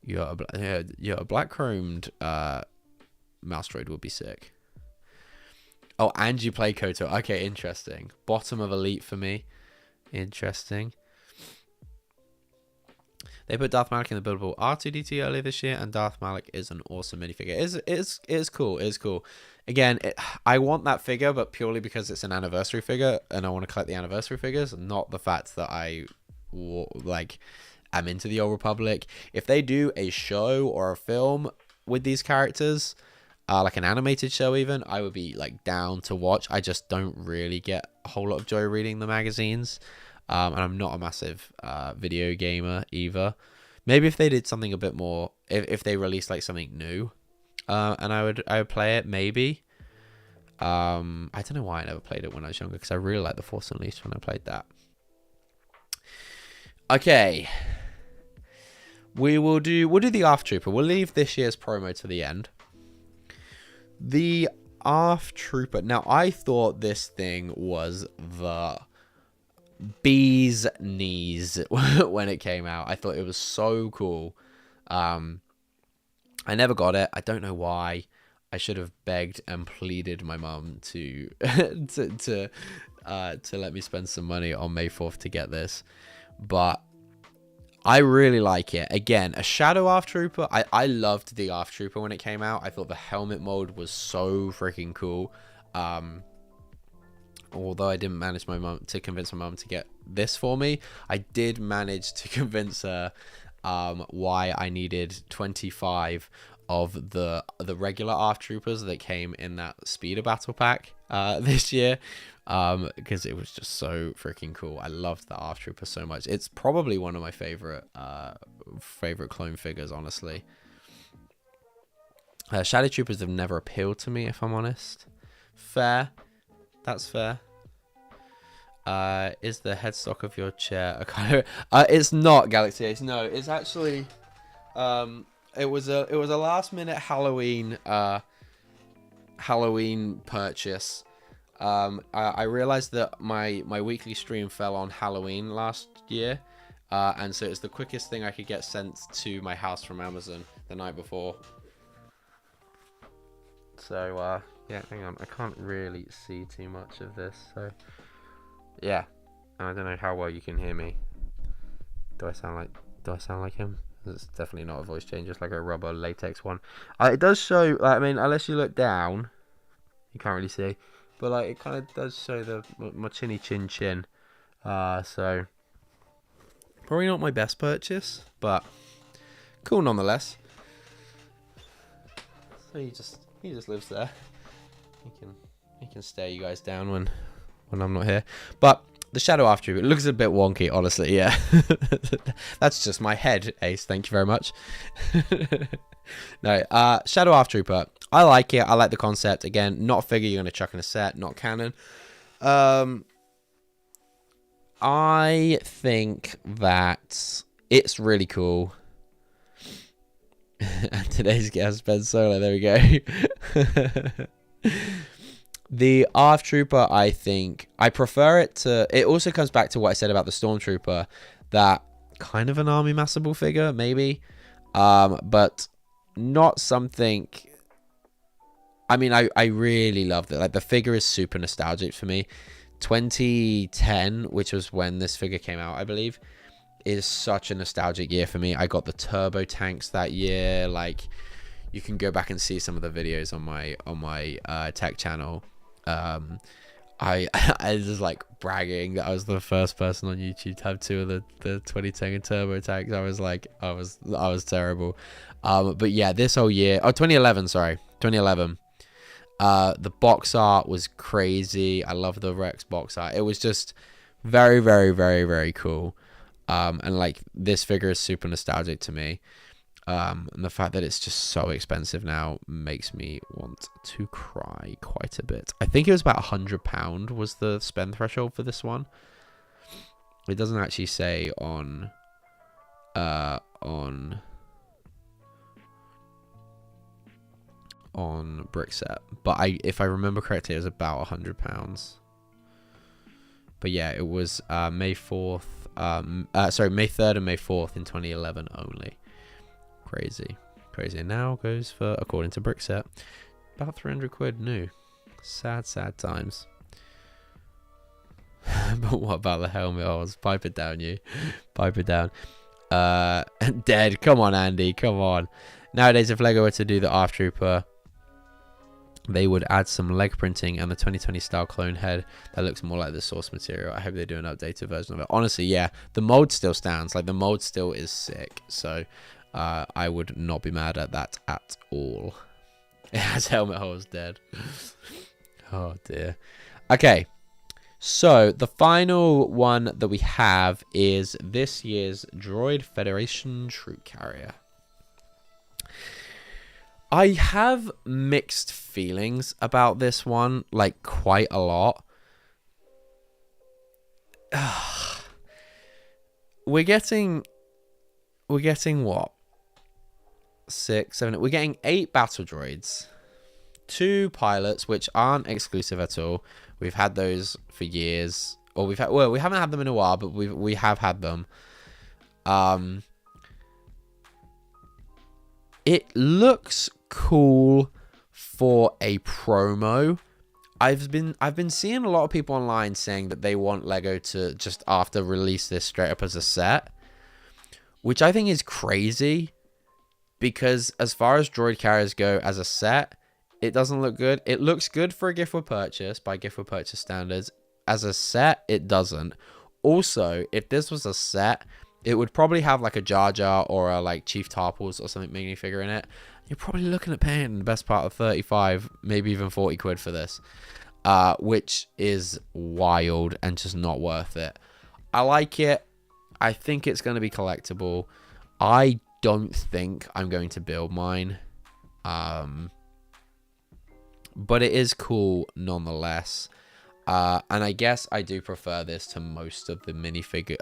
You're a black chromed mouse droid would be sick. Oh, and you play Koto. Okay, interesting. Bottom of elite for me. Interesting. They put Darth Malik in the buildable R2-D2 earlier this year, and Darth Malik is an awesome minifigure. It is cool. It is cool. Again, I want that figure, but purely because it's an anniversary figure, and I want to collect the anniversary figures, not the fact that I like am into the Old Republic. If they do a show or a film with these characters, like an animated show even, I would be like down to watch. I just don't really get a whole lot of joy reading the magazines. And I'm not a massive video gamer either. Maybe if they did something a bit more, if they released like something new, and I would play it, maybe. I don't know why I never played it when I was younger, because I really liked The Force Unleashed when I played that. Okay. We'll do the ARF Trooper. We'll leave this year's promo to the end. The ARF Trooper. Now, I thought this thing was the bee's knees when it came out. I thought it was so cool. I never got it. I don't know why. I should have begged and pleaded my mum to to let me spend some money on May 4th to get this, but I really like it. Again, a Shadow ARF Trooper. I loved the ARF Trooper when it came out. I thought the helmet mold was so freaking cool. Although I didn't manage to convince my mum to get this for me, I did manage to convince her why I needed 25 of the regular ARF Troopers that came in that Speeder Battle Pack this year, because it was just so freaking cool. I loved the ARF Trooper so much. It's probably one of my favorite clone figures, honestly. Shadow Troopers have never appealed to me, if I'm honest. Fair. That's fair. Is the headstock of your chair a kind of... it's not Galaxy Ace. No, it's actually... it was a last minute Halloween purchase. I realized that my weekly stream fell on Halloween last year, and so it's the quickest thing I could get sent to my house from Amazon the night before. So yeah, hang on, I can't really see too much of this, so yeah, I don't know how well you can hear me. Do I sound like him? It's definitely not a voice change, just like a rubber latex one. It does show, I mean, unless you look down, you can't really see, but like it kind of does show my chinny chin. So probably not my best purchase, but cool nonetheless. So he just lives there. He can stare you guys down when I'm not here. But the Shadow ARF Trooper, it looks a bit wonky, honestly, yeah. That's just my head, Ace, thank you very much. No, Shadow ARF Trooper, I like it, I like the concept. Again, not a figure you're going to chuck in a set, not canon. I think that it's really cool. And today's guest, Ben Solo, there we go. The ARF Trooper, I think, I prefer it to... It also comes back to what I said about the Stormtrooper, that kind of an army massable figure, maybe. But not something... I mean, I really loved it. Like, the figure is super nostalgic for me. 2010, which was when this figure came out, I believe, is such a nostalgic year for me. I got the turbo tanks that year. Like, you can go back and see some of the videos on my tech channel. I was just like bragging that I was the first person on YouTube to have two of the 2010 turbo tanks. I was like, I was terrible. But yeah, this whole year, 2011, sorry, 2011. The box art was crazy. I love the Rex box art. It was just very, very, very, very cool. And like, this figure is super nostalgic to me. And the fact that it's just so expensive now makes me want to cry quite a bit. I think it was about £100 was the spend threshold for this one. It doesn't actually say on on Brickset, but if I remember correctly, it was about £100. But yeah, it was May 4th. Sorry, May 3rd and May 4th in 2011 only. Crazy. And now goes for, according to Brickset, about 300 quid new. Sad times. But what about the helmet? Oh, pipe it down, you. Pipe it down. Dead. Come on, Andy. Come on. Nowadays, if Lego were to do the ARF Trooper, they would add some leg printing and the 2020 style clone head that looks more like the source material. I hope they do an updated version of it. Honestly, yeah, the mold still stands. Like, the mold still is sick. So I would not be mad at that at all. It has helmet holes. Dead. Oh dear. Okay, so the final one that we have is this year's Droid Federation Troop Carrier. I have mixed feelings about this one, like quite a lot. We're getting what? 6, 7. We're getting 8 battle droids, 2 pilots, which aren't exclusive at all. We've had those for years, or we haven't had them in a while, but we have had them. It looks cool for a promo. I've been seeing a lot of people online saying that they want Lego to just after release this straight up as a set, which I think is crazy, because as far as droid carriers go as a set, it doesn't look good. It looks good for a gift with purchase by gift with purchase standards. As a set, it doesn't. Also, if this was a set, it would probably have like a Jar Jar or a like Chief Tarples or something minifigure in it. You're probably looking at paying the best part of 35, maybe even 40 quid for this, which is wild and just not worth it. I like it. I think it's going to be collectible. I don't think I'm going to build mine, but it is cool nonetheless. And I guess I do prefer this to most of the minifigure.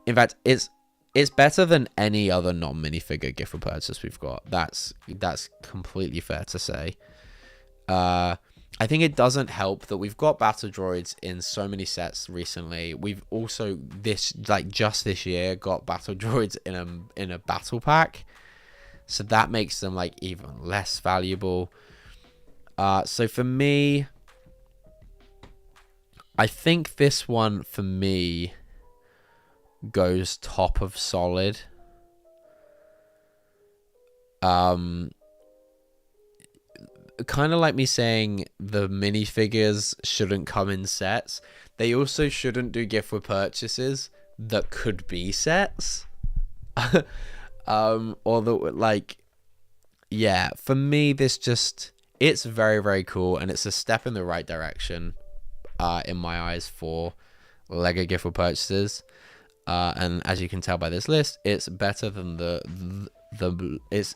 In fact, it's better than any other non-minifigure gift for purchase we've got. That's completely fair to say. I think it doesn't help that we've got battle droids in so many sets recently. We've also just this year got battle droids in a battle pack, so that makes them like even less valuable. So for me, I think this one for me goes top of solid. Kind of like me saying the minifigures shouldn't come in sets, they also shouldn't do gift with purchases that could be sets. Yeah, for me, it's very, very cool, and it's a step in the right direction in my eyes for Lego gift with purchases. And as you can tell by this list, it's better than it's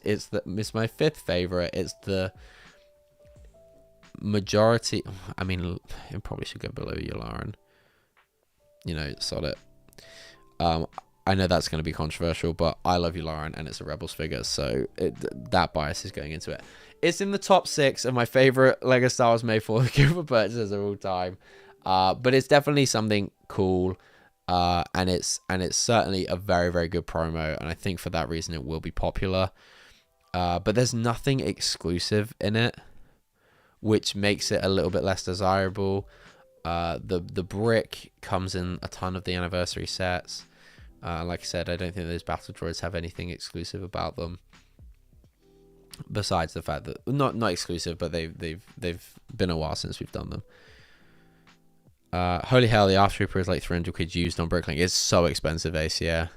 my 5th favorite. It's the majority. I mean, it probably should go below Yularen. Sod it. I know that's going to be controversial, but I love Yularen and it's a Rebels figure, so that bias is going into it. It's in the top 6 of my favorite Lego Star Wars made for the gift for purchases of all time. But it's definitely something cool. And it's certainly a very, very good promo, and I think for that reason it will be popular. But there's nothing exclusive in it, which makes it a little bit less desirable. The brick comes in a ton of the anniversary sets. Like I said, I don't think those battle droids have anything exclusive about them, besides the fact that not exclusive, but they've been a while since we've done them. Holy hell, the ARF Trooper is like 300 quid used on Bricklink. It's so expensive, Ace, yeah.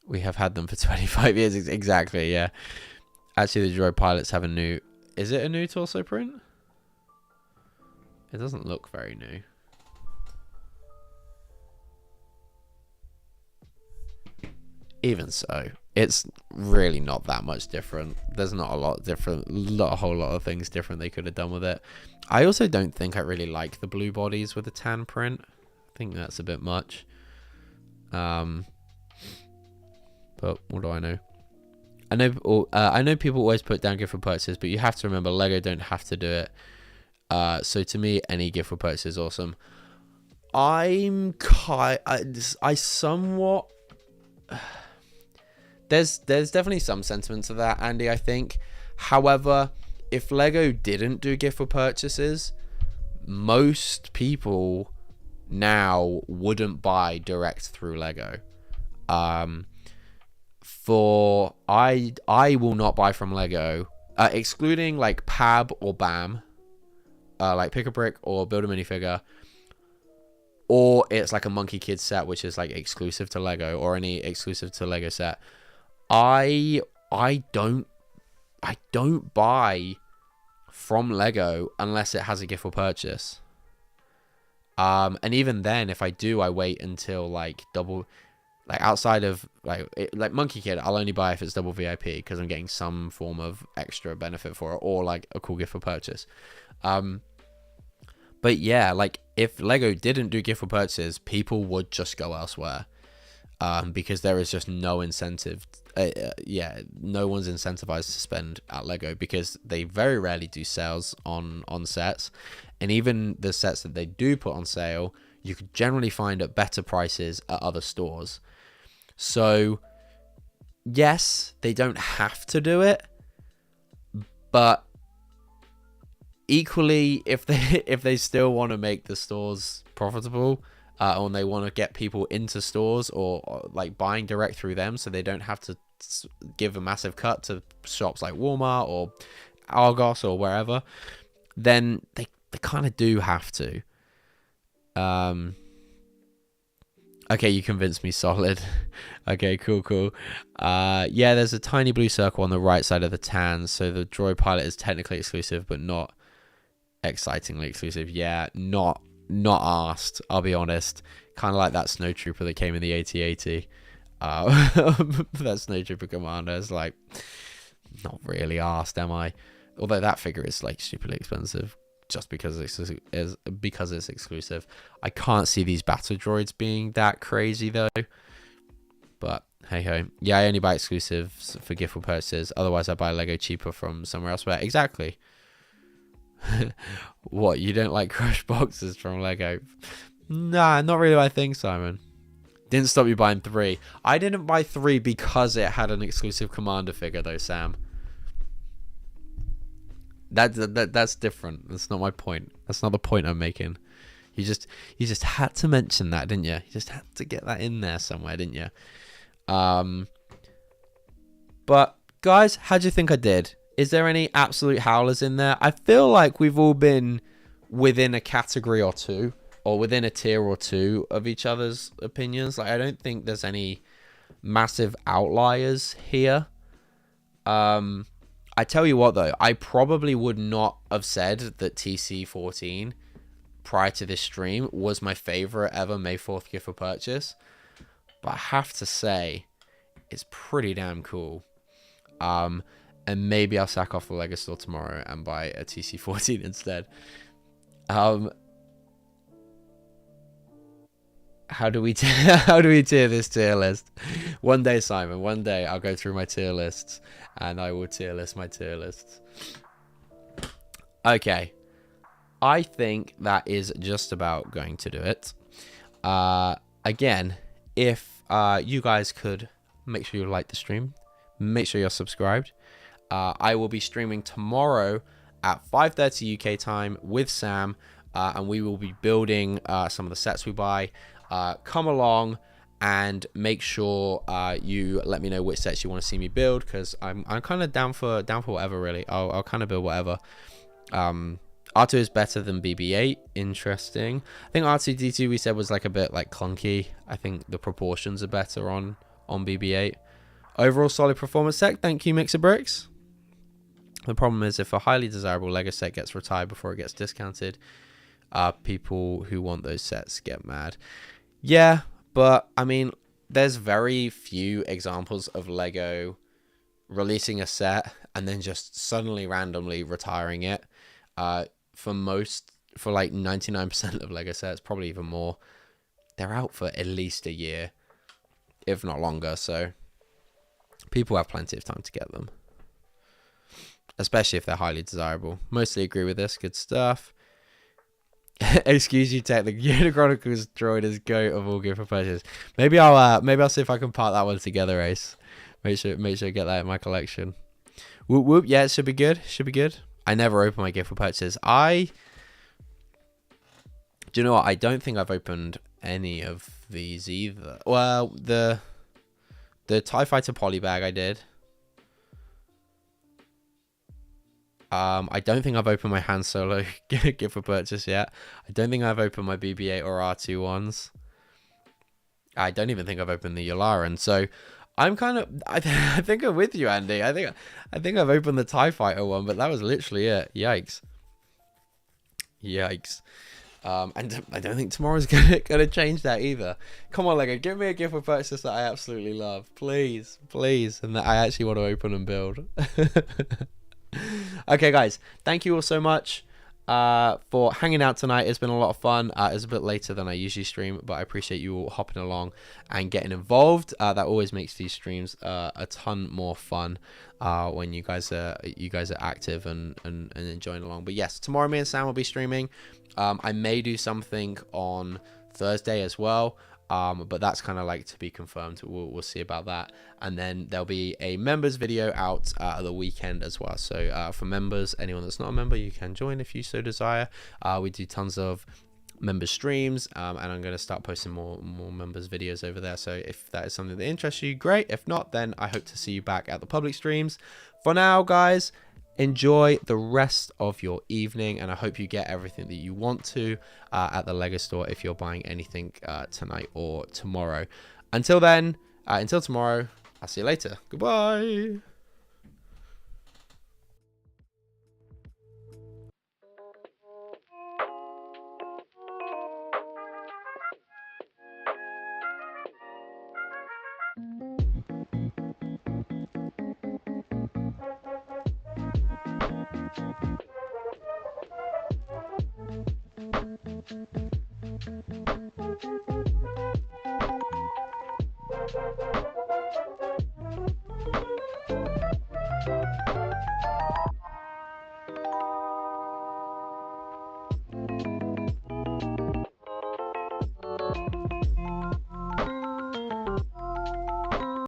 We have had them for 25 years, exactly, yeah. Actually, the Droid pilots have a new... Is it a new torso print? It doesn't look very new. Even so, it's really not that much different. There's not a lot different, a whole lot of things different they could have done with it. I also don't think I really like the blue bodies with the tan print. I think that's a bit much. But what do I know? I know people always put down gift for purchases, but you have to remember Lego don't have to do it. So to me, any gift for purchase is awesome. I somewhat there's definitely some sentiment to that, Andy, I think. However, if Lego didn't do gift for purchases, most people now wouldn't buy direct through Lego. I will not buy from Lego, excluding like PAB or BAM, like Pick a Brick or Build a Minifigure, or it's like a Monkey Kids set, which is like exclusive to Lego, or any exclusive to Lego set. I don't buy from Lego unless it has a gift for purchase. And even then, if I do, I wait until like outside of like Monkey Kid, I'll only buy if it's double VIP because I'm getting some form of extra benefit for it, or like a cool gift for purchase. But yeah, like if Lego didn't do gift for purchases, people would just go elsewhere, because there is just no incentive. No one's incentivized to spend at Lego because they very rarely do sales on sets, and even the sets that they do put on sale, you could generally find at better prices at other stores. So yes, they don't have to do it, but equally, if they still want to make the stores profitable, and they want to get people into stores or like buying direct through them, so they don't have to give a massive cut to shops like Walmart or Argos or wherever, then they kind of do have to. Okay, you convinced me, solid. Okay, cool. Yeah, there's a tiny blue circle on the right side of the tan, so the Droid pilot is technically exclusive, but not excitingly exclusive. Yeah, not asked, I'll be honest. Kind of like that snow trooper that came in the AT-AT. That snow trooper commander is like, not really asked, am I? Although that figure is like stupidly expensive just because it's exclusive. I can't see these battle droids being that crazy though. But hey ho. Yeah, I only buy exclusives for gift or purchases. Otherwise I buy Lego cheaper from somewhere else. Where exactly? What, you don't like crush boxes from Lego? Nah, not really my thing, Simon. Didn't stop you buying 3. I didn't buy 3 because it had an exclusive commander figure though, Sam. That's different. That's not my point. That's not the point I'm making. You just had to mention that, didn't you? You just had to get that in there somewhere, didn't you? But guys, how do you think I did? Is there any absolute howlers in there? I feel like we've all been within a category or two, or within a tier or two of each other's opinions. Like, I don't think there's any massive outliers here. I tell you what though, I probably would not have said that TC14 prior to this stream was my favorite ever May 4th gift for purchase, but I have to say it's pretty damn cool. And maybe I'll sack off the Lego store tomorrow and buy a TC14 instead. How do we tier this tier list? One day, Simon, one day I'll go through my tier lists and I will tier list my tier lists. Okay, I think that is just about going to do it. Again, if you guys could make sure you like the stream, make sure you're subscribed. I will be streaming tomorrow at 5:30 UK time with Sam, and we will be building some of the sets we buy. Come along and make sure you let me know which sets you want to see me build, because I'm kind of down for whatever, really. I'll kind of build whatever. R2 is better than BB-8. Interesting. I think R2-D2 we said was like a bit like clunky. I think the proportions are better on BB-8. Overall solid performance set. Thank you, Mixer Bricks. The problem is if a highly desirable Lego set gets retired before it gets discounted, people who want those sets get mad. Yeah, but I mean, there's very few examples of Lego releasing a set and then just suddenly randomly retiring it. For like 99% of Lego sets, probably even more, they're out for at least a year, if not longer. So People have plenty of time to get them, especially if they're highly desirable. Mostly agree with this. Good stuff. Excuse you, Tech. The Chronicles droid is GOAT of all good for purchase. Maybe I'll see if I can part that one together, Ace. Make sure I get that in my collection. Whoop whoop. Yeah, it should be good. Should be good. I never open my gift for purchase. Do you know what? I don't think I've opened any of these either. Well, the TIE Fighter polybag I did. I don't think I've opened my Han Solo gift for purchase yet. I don't think I've opened my BB-8 or R2 ones. I don't even think I've opened the Yularen. So I'm kind of, I think I'm with you, Andy. I think I've opened the TIE Fighter one, but that was literally it. Yikes. Yikes. And I don't think tomorrow's gonna change that either. Come on, Lego, give me a gift for purchase that I absolutely love, please, please, and that I actually want to open and build. Okay, guys, thank you all so much for hanging out tonight. It's been a lot of fun. It's a bit later than I usually stream, but I appreciate you all hopping along and getting involved. That always makes these streams a ton more fun when you guys are active and enjoying along. But yes, tomorrow me and Sam will be streaming. I may do something on Thursday as well. But that's kind of like to be confirmed. We'll see about that. And then there'll be a members video out the weekend as well. So for members, anyone that's not a member, you can join if you so desire. We do tons of member streams, and I'm going to start posting more members videos over there. So if that is something that interests you, great. If not, then I hope to see you back at the public streams. For now, guys, enjoy the rest of your evening, and I hope you get everything that you want to at the Lego store if you're buying anything tonight or tomorrow. Until then, until tomorrow, I'll see you later. Goodbye.